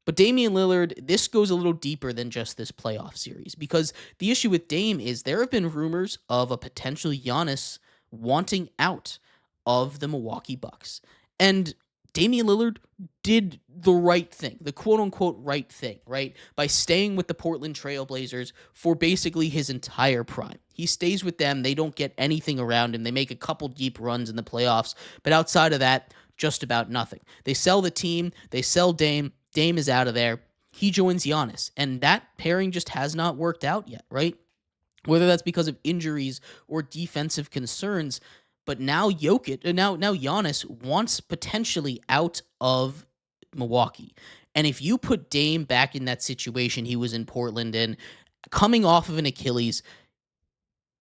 But Damian Lillard, this goes a little deeper than just this playoff series, because the issue with Dame is there have been rumors of a potential Giannis wanting out of the Milwaukee Bucks. And Damian Lillard did the right thing, the quote-unquote right thing, right? By staying with the Portland Trail Blazers for basically his entire prime. He stays with them. They don't get anything around him. They make a couple deep runs in the playoffs, but outside of that, just about nothing. They sell the team. They sell Dame. Dame is out of there. He joins Giannis, and that pairing just has not worked out yet, right? Whether that's because of injuries or defensive concerns, but now Giannis wants potentially out of Milwaukee. And if you put Dame back in that situation he was in Portland in, coming off of an Achilles,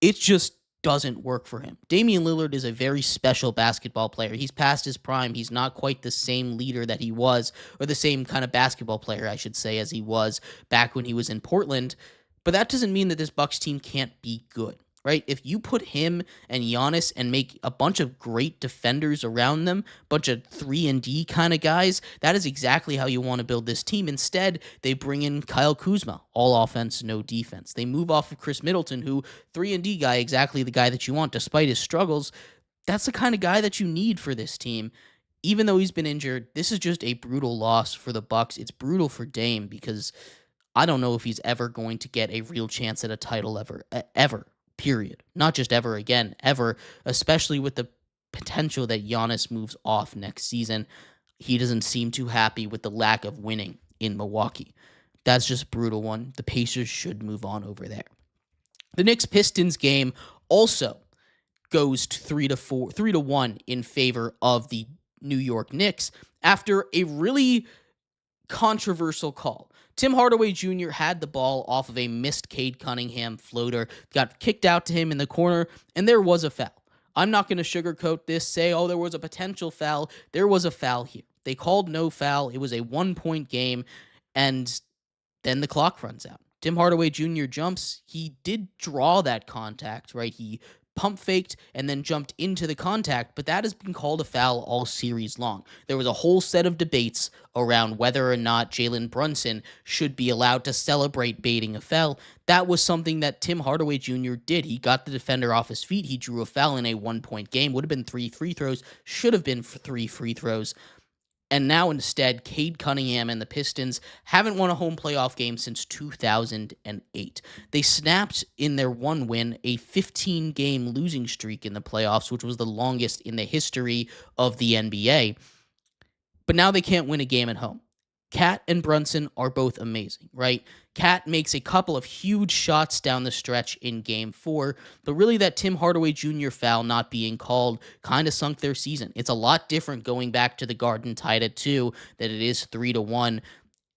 it just doesn't work for him. Damian Lillard is a very special basketball player. He's past his prime. He's not quite the same leader that he was, or the same kind of basketball player, I should say, as he was back when he was in Portland. But that doesn't mean that this Bucks team can't be good, right? If you put him and Giannis and make a bunch of great defenders around them, bunch of 3-and-D kind of guys, that is exactly how you want to build this team. Instead, they bring in Kyle Kuzma, all offense, no defense. They move off of Chris Middleton, who 3-and-D guy, exactly the guy that you want, despite his struggles. That's the kind of guy that you need for this team. Even though he's been injured, this is just a brutal loss for the Bucks. It's brutal for Dame, because I don't know if he's ever going to get a real chance at a title ever. Period. Not just ever again, ever, especially with the potential that Giannis moves off next season. He doesn't seem too happy with the lack of winning in Milwaukee. That's just a brutal one. The Pacers should move on over there. The Knicks-Pistons game also goes to 3-1 in favor of the New York Knicks after a really controversial call. Tim Hardaway Jr. had the ball off of a missed Cade Cunningham floater, got kicked out to him in the corner, and there was a foul. I'm not going to sugarcoat this, say, there was a potential foul. There was a foul here. They called no foul. It was a 1-point game, and then the clock runs out. Tim Hardaway Jr. jumps. He did draw that contact, right? He pump faked and then jumped into the contact, but that has been called a foul all series long. There was a whole set of debates around whether or not Jalen Brunson should be allowed to celebrate baiting a foul. That was something that Tim Hardaway Jr. did. He got the defender off his feet. He drew a foul in a 1-point game. Would have been 3 free throws. Should have been 3 free throws. And now instead, Cade Cunningham and the Pistons haven't won a home playoff game since 2008. They snapped in their one win a 15-game losing streak in the playoffs, which was the longest in the history of the NBA. But now they can't win a game at home. Cat and Brunson are both amazing, right? Cat makes a couple of huge shots down the stretch in Game 4, but really that Tim Hardaway Jr. foul not being called kind of sunk their season. It's a lot different going back to the Garden tied at 2 than it is 3-1.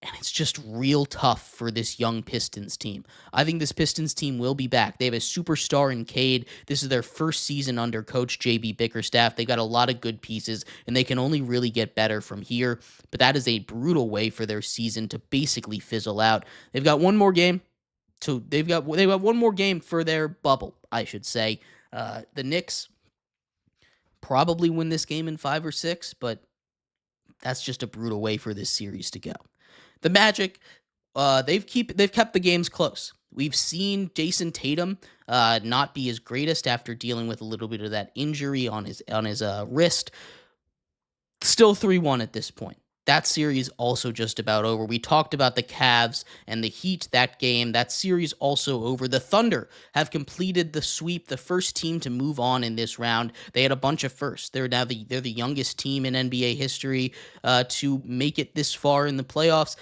And it's just real tough for this young Pistons team. I think this Pistons team will be back. They have a superstar in Cade. This is their first season under Coach J.B. Bickerstaff. They got a lot of good pieces, and they can only really get better from here. But that is a brutal way for their season to basically fizzle out. They've got one more game. So they've got one more game for their bubble, I should say. The Knicks probably win this game in 5 or 6, but that's just a brutal way for this series to go. The Magic, they've kept the games close. We've seen Jason Tatum not be his greatest after dealing with a little bit of that injury on his wrist. Still 3-1 at this point. That series also just about over. We talked about the Cavs and the Heat that game. That series also over. The Thunder have completed the sweep, the first team to move on in this round. They had a bunch of firsts. They're the youngest team in NBA history to make it this far in the playoffs.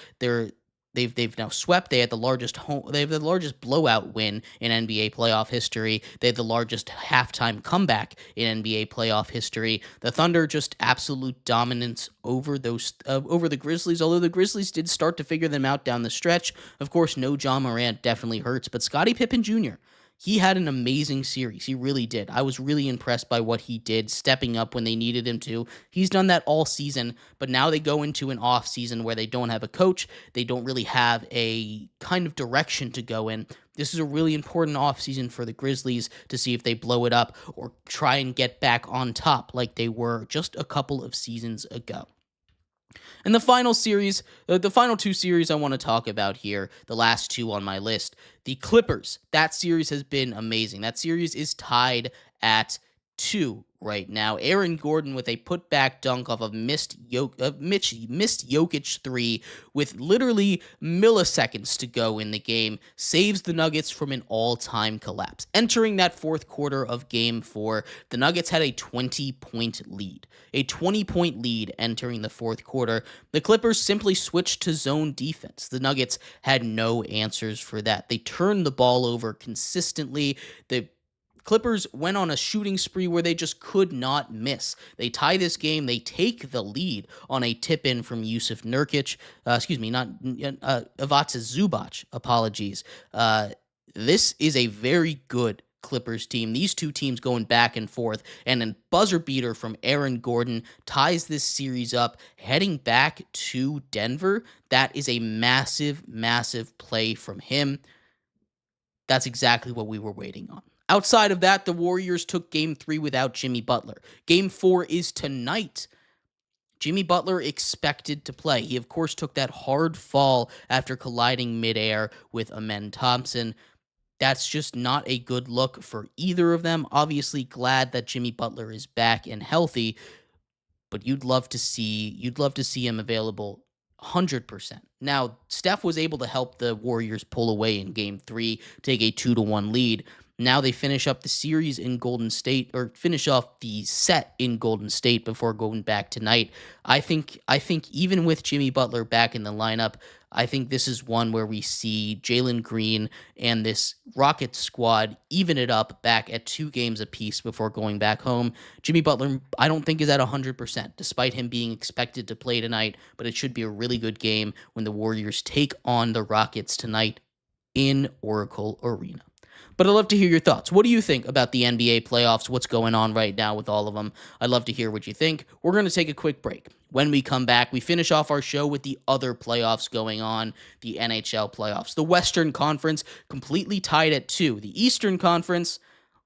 They've now swept. They have the largest blowout win in NBA playoff history. They had the largest halftime comeback in NBA playoff history. The Thunder just absolute dominance over the Grizzlies, although the Grizzlies did start to figure them out down the stretch. Of course, no John Morant definitely hurts, but Scottie Pippen Jr., he had an amazing series. He really did. I was really impressed by what he did, stepping up when they needed him to. He's done that all season, but now they go into an off season where they don't have a coach. They don't really have a kind of direction to go in. This is a really important off season for the Grizzlies to see if they blow it up or try and get back on top like they were just a couple of seasons ago. And the final two series I want to talk about here, the last two on my list, the Clippers. That series has been amazing. That series is tied at 2 right now. Aaron Gordon with a putback dunk off of missed Jokic 3 with literally milliseconds to go in the game saves the Nuggets from an all-time collapse. Entering that fourth quarter of Game 4, the Nuggets had a 20-point lead. A 20-point lead entering the fourth quarter. The Clippers simply switched to zone defense. The Nuggets had no answers for that. They turned the ball over consistently. The Clippers went on a shooting spree where they just could not miss. They tie this game. They take the lead on a tip-in from Jusuf Nurkic. Ivica Zubac. Apologies. This is a very good Clippers team. These two teams going back and forth, and a buzzer beater from Aaron Gordon ties this series up, heading back to Denver. That is a massive, massive play from him. That's exactly what we were waiting on. Outside of that, the Warriors took Game 3 without Jimmy Butler. Game 4 is tonight. Jimmy Butler expected to play. He, of course, took that hard fall after colliding midair with Amen Thompson. That's just not a good look for either of them. Obviously, glad that Jimmy Butler is back and healthy, but you'd love to see him available 100%. Now, Steph was able to help the Warriors pull away in Game 3, take a 2-1 lead. Now they finish up the series in Golden State, or finish off the set in Golden State before going back tonight. I think even with Jimmy Butler back in the lineup, I think this is one where we see Jalen Green and this Rockets squad even it up back at 2 games apiece before going back home. Jimmy Butler, I don't think, is at 100%, despite him being expected to play tonight, but it should be a really good game when the Warriors take on the Rockets tonight in Oracle Arena. But I'd love to hear your thoughts. What do you think about the NBA playoffs? What's going on right now with all of them? I'd love to hear what you think. We're going to take a quick break. When we come back, we finish off our show with the other playoffs going on, the NHL playoffs. The Western Conference completely tied at 2. The Eastern Conference,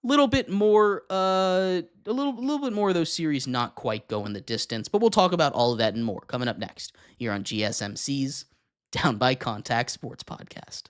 a little bit more of those series not quite going the distance. But we'll talk about all of that and more coming up next here on GSMC's Down by Contact Sports Podcast.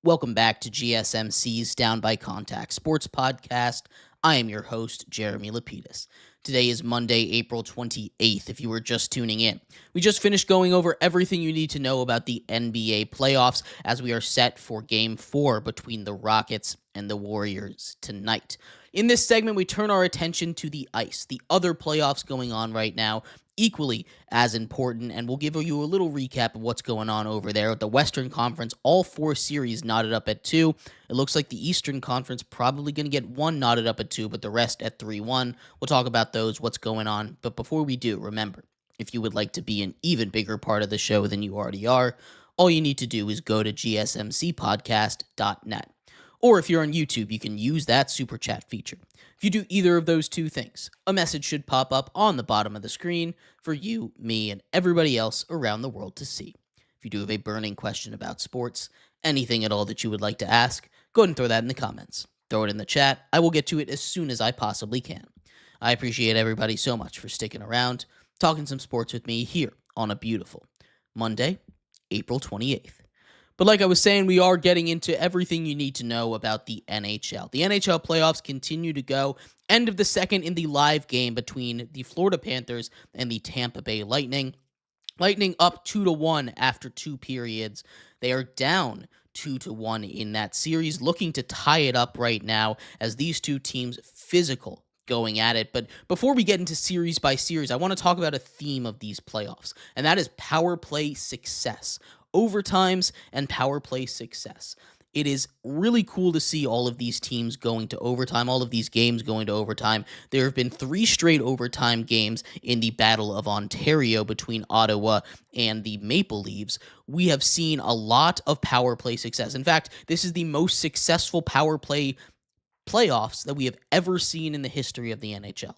Welcome back to GSMC's Down by Contact Sports Podcast. I am your host, Jeremy Lapidus. Today is Monday, April 28th, if you were just tuning in. We just finished going over everything you need to know about the NBA playoffs as we are set for Game 4 between the Rockets and the Warriors tonight. In this segment, we turn our attention to the ice, the other playoffs going on right now, equally as important, and we'll give you a little recap of what's going on over there. At the Western Conference, all 4 series knotted up at 2. It looks like the Eastern Conference probably going to get 1 knotted up at 2, but the rest at 3-1. We'll talk about those, what's going on. But before we do, remember, if you would like to be an even bigger part of the show than you already are, all you need to do is go to gsmcpodcast.net. Or if you're on YouTube, you can use that super chat feature. If you do either of those two things, a message should pop up on the bottom of the screen for you, me, and everybody else around the world to see. If you do have a burning question about sports, anything at all that you would like to ask, go ahead and throw that in the comments. Throw it in the chat. I will get to it as soon as I possibly can. I appreciate everybody so much for sticking around, talking some sports with me here on a beautiful Monday, April 28th. But like I was saying, we are getting into everything you need to know about the NHL. The NHL playoffs continue to go. End of the second in the live game between the Florida Panthers and the Tampa Bay Lightning. Lightning up 2-1 after 2 periods. They are down 2-1 in that series, looking to tie it up right now as these two teams physical going at it. But before we get into series by series, I want to talk about a theme of these playoffs, and that is power play success. Overtimes and power play success. It is really cool to see all of these teams going to overtime, all of these games going to overtime. There have been 3 straight overtime games in the Battle of Ontario between Ottawa and the Maple Leafs. We have seen a lot of power play success. In fact, this is the most successful power play playoffs that we have ever seen in the history of the NHL.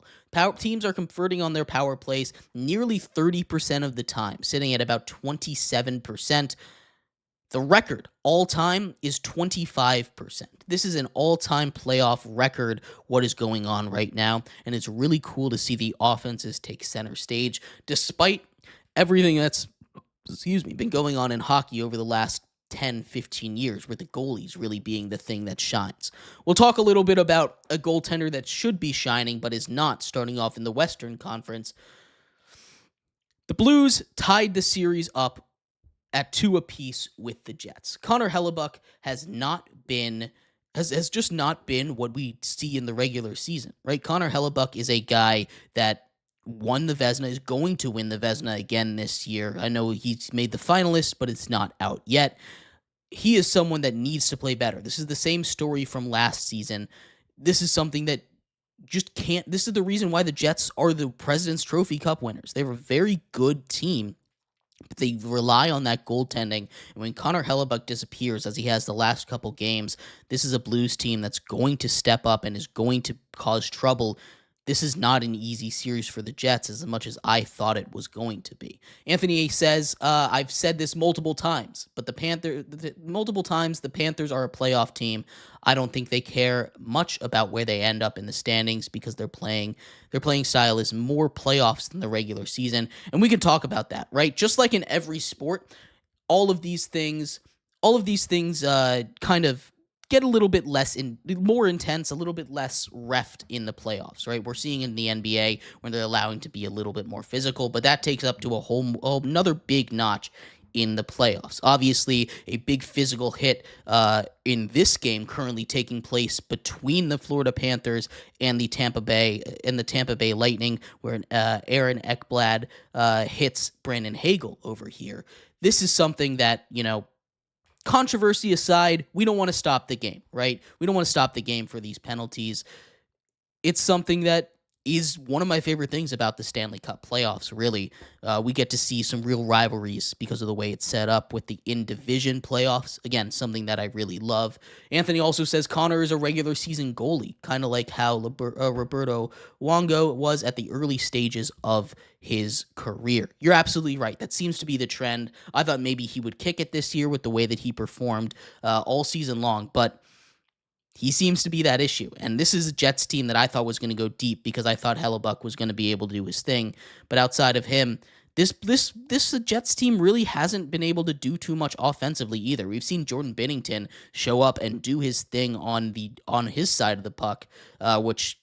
Teams are converting on their power plays nearly 30% of the time, sitting at about 27%. The record all-time is 25%. This is an all-time playoff record, what is going on right now, and it's really cool to see the offenses take center stage, despite everything that's been going on in hockey over the last 10, 15 years, with the goalies really being the thing that shines. We'll talk a little bit about a goaltender that should be shining but is not, starting off in the Western Conference. The Blues tied the series up at 2 apiece with the Jets. Connor Hellebuyck has just not been what we see in the regular season, right? Connor Hellebuyck is a guy that won the Vezina, is going to win the Vezina again this year. I know he's made the finalists, but it's not out yet. He is someone that needs to play better. This is the same story from last season. This is something that just can't. This is the reason why the Jets are the President's Trophy Cup winners. They're a very good team, but they rely on that goaltending. And when Connor Hellebuyck disappears, as he has the last couple games, this is a Blues team that's going to step up and is going to cause trouble. This is not an easy series for the Jets as much as I thought it was going to be. Anthony A. says, I've said this multiple times, but the Panthers are a playoff team. I don't think they care much about where they end up in the standings because their playing style is more playoffs than the regular season. And we can talk about that, right? Just like in every sport, all of these things kind of get a little bit more intense, a little bit less reffed in the playoffs, right? We're seeing in the NBA when they're allowing to be a little bit more physical, but that takes up to another big notch in the playoffs. Obviously, a big physical hit in this game currently taking place between the Florida Panthers and the Tampa Bay Lightning, where Aaron Ekblad hits Brandon Hagel over here. This is something that, controversy aside, we don't want to stop the game, right? We don't want to stop the game for these penalties. It's something that is one of my favorite things about the Stanley Cup playoffs, really. We get to see some real rivalries because of the way it's set up with the in-division playoffs. Again, something that I really love. Anthony also says Connor is a regular season goalie, kind of like how Roberto Luongo was at the early stages of his career. You're absolutely right. That seems to be the trend. I thought maybe he would kick it this year with the way that he performed all season long, but he seems to be that issue. And this is a Jets team that I thought was going to go deep because I thought Hellebuyck was going to be able to do his thing. But outside of him, This Jets team really hasn't been able to do too much offensively either. We've seen Jordan Binnington show up and do his thing on his side of the puck, which,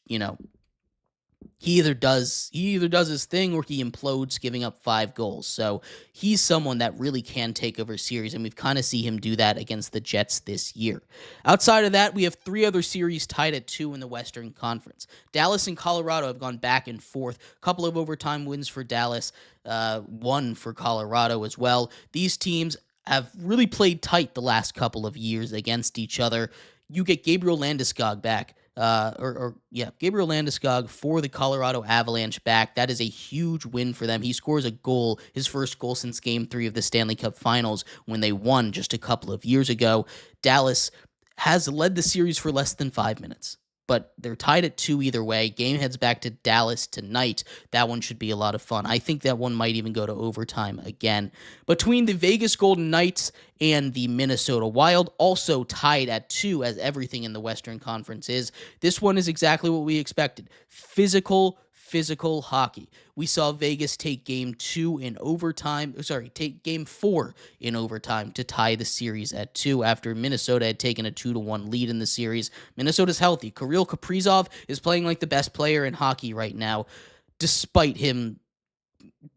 he either does his thing or he implodes, giving up 5 goals. So he's someone that really can take over series, and we've kind of see him do that against the Jets this year. Outside of that, we have 3 other series tied at 2 in the Western Conference. Dallas and Colorado have gone back and forth. A couple of overtime wins for Dallas, one for Colorado as well. These teams have really played tight the last couple of years against each other. You get Gabriel Landeskog back. Gabriel Landeskog for the Colorado Avalanche back. That is a huge win for them. He scores a goal, his first goal since Game 3 of the Stanley Cup Finals when they won just a couple of years ago. Dallas has led the series for less than 5 minutes, but they're tied at 2 either way. Game heads back to Dallas tonight. That one should be a lot of fun. I think that one might even go to overtime again. Between the Vegas Golden Knights and the Minnesota Wild, also tied at 2 as everything in the Western Conference is. This one is exactly what we expected. Physical hockey. We saw Vegas take game 4 in overtime to tie the series at 2 after Minnesota had taken a 2-1 lead in the series. Minnesota's healthy. Kirill Kaprizov is playing like the best player in hockey right now, despite him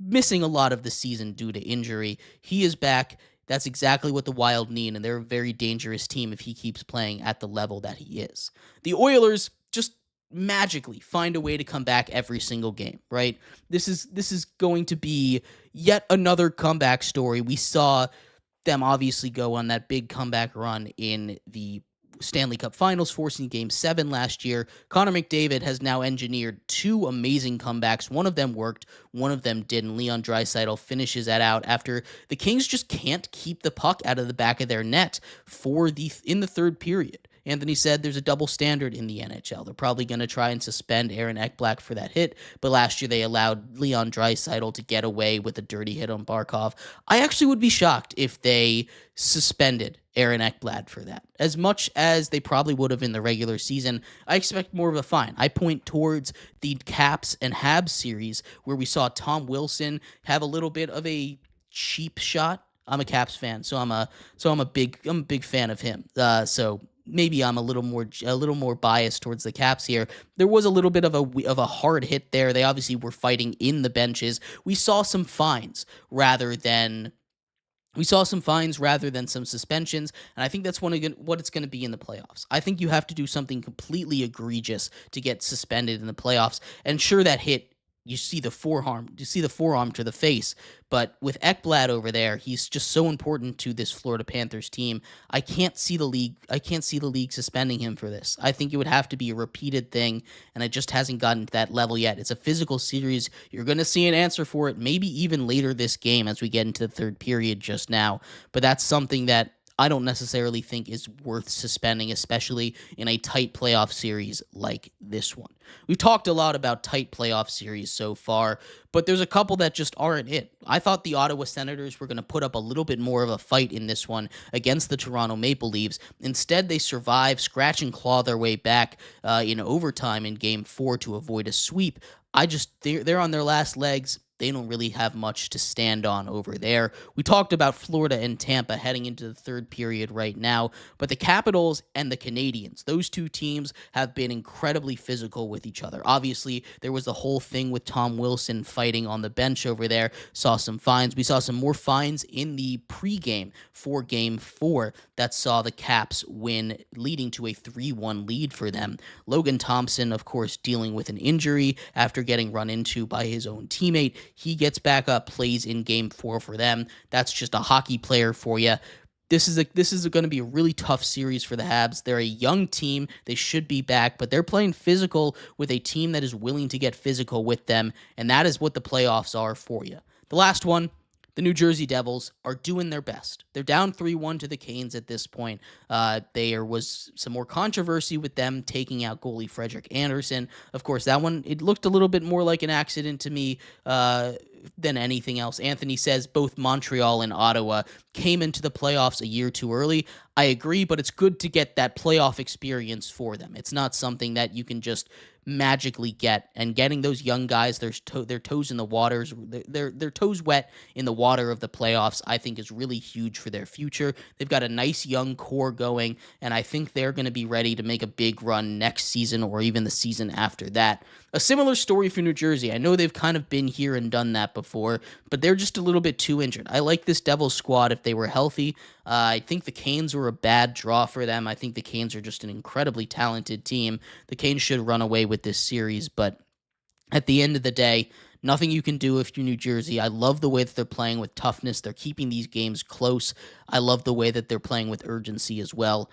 missing a lot of the season due to injury. He is back. That's exactly what the Wild need, and they're a very dangerous team if he keeps playing at the level that he is. The Oilers just magically find a way to come back every single game, right? This is going to be yet another comeback story. We saw them obviously go on that big comeback run in the Stanley Cup Finals, forcing Game 7 last year. Connor McDavid has now engineered 2 amazing comebacks. One of them worked, one of them didn't. Leon Draisaitl finishes that out after the Kings just can't keep the puck out of the back of their net in the third period. Anthony said there's a double standard in the NHL. They're probably going to try and suspend Aaron Ekblad for that hit, but last year they allowed Leon Draisaitl to get away with a dirty hit on Barkov. I actually would be shocked if they suspended Aaron Ekblad for that. As much as they probably would have in the regular season, I expect more of a fine. I point towards the Caps and Habs series where we saw Tom Wilson have a little bit of a cheap shot. I'm a Caps fan, so I'm a big fan of him. So maybe I'm a little more biased towards the Caps here. There was a little bit of a hard hit there. They obviously were fighting in the benches. We saw some fines rather than some suspensions, and I think that's what it's going to be in the playoffs. I think you have to do something completely egregious to get suspended in the playoffs. And sure, that hit, you see the forearm to the face, but with Ekblad over there, he's just so important to this Florida Panthers team. I can't see the league suspending him for this. I think it would have to be a repeated thing, and it just hasn't gotten to that level yet. It's a physical series. You're going to see an answer for it, maybe even later this game as we get into the third period just now, but that's something that I don't necessarily think is worth suspending, especially in a tight playoff series like this one. We've talked a lot about tight playoff series so far, but there's a couple that just aren't it. I thought the Ottawa Senators were going to put up a little bit more of a fight in this one against the Toronto Maple Leafs. Instead, they survive, scratch and claw their way back in overtime in Game 4 to avoid a sweep. They're on their last legs. They don't really have much to stand on over there. We talked about Florida and Tampa heading into the third period right now, but the Capitals and the Canadiens, those two teams have been incredibly physical with each other. Obviously, there was the whole thing with Tom Wilson fighting on the bench over there. Saw some fines. We saw some more fines in the pregame for Game 4 that saw the Caps win, leading to a 3-1 lead for them. Logan Thompson, of course, dealing with an injury after getting run into by his own teammate. He gets back up, plays in Game 4 for them. That's just a hockey player for you. This is going to be a really tough series for the Habs. They're a young team. They should be back, but they're playing physical with a team that is willing to get physical with them, and that is what the playoffs are for you. The last one, the New Jersey Devils are doing their best. They're down 3-1 to the Canes at this point. There was some more controversy with them taking out goalie Frederik Andersen. Of course, that one, it looked a little bit more like an accident to me than anything else. Anthony says both Montreal and Ottawa came into the playoffs a year too early. I agree, but it's good to get that playoff experience for them. It's not something that you can just magically get, and getting those young guys their toes in the waters, their toes wet in the water of the playoffs, I think is really huge for their future. They've got a nice young core going, and I think they're going to be ready to make a big run next season or even the season after that. A similar story for New Jersey. I know they've kind of been here and done that before, but they're just a little bit too injured. I like this Devils squad if they were healthy. I think the Canes were a bad draw for them. I think the Canes are just an incredibly talented team. The Canes should run away with this series, but at the end of the day, nothing you can do if you're New Jersey. I love the way that they're playing with toughness. They're keeping these games close. I love the way that they're playing with urgency as well.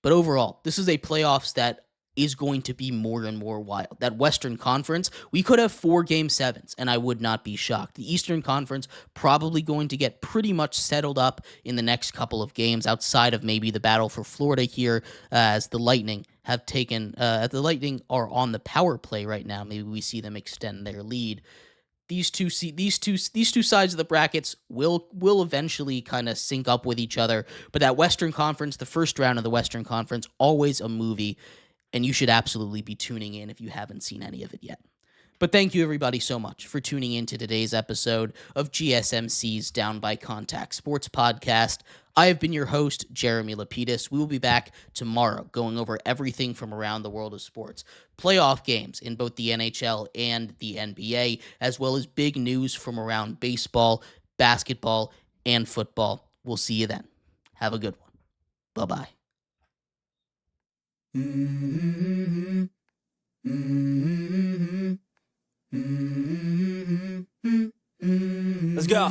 But overall, this is a playoffs that is going to be more and more wild. That Western Conference, we could have 4 Game 7s, and I would not be shocked. The Eastern Conference probably going to get pretty much settled up in the next couple of games, outside of maybe the battle for Florida here, as the Lightning have taken. The Lightning are on the power play right now. Maybe we see them extend their lead. These two sides of the brackets will eventually kind of sync up with each other. But that Western Conference, the first round of the Western Conference, always a movie. And you should absolutely be tuning in if you haven't seen any of it yet. But thank you, everybody, so much for tuning in to today's episode of GSMC's Down by Contact Sports Podcast. I have been your host, Jeremy Lapidus. We will be back tomorrow going over everything from around the world of sports. Playoff games in both the NHL and the NBA, as well as big news from around baseball, basketball, and football. We'll see you then. Have a good one. Bye-bye. Mm-hmm. Mm-hmm. Mm-hmm. Let's go.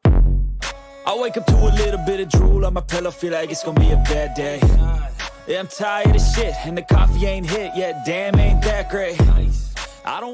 I wake up to a little bit of drool on my pillow, feel like it's gonna be a bad day. Yeah, I'm tired of shit, and the coffee ain't hit yet, damn, ain't that great. I don't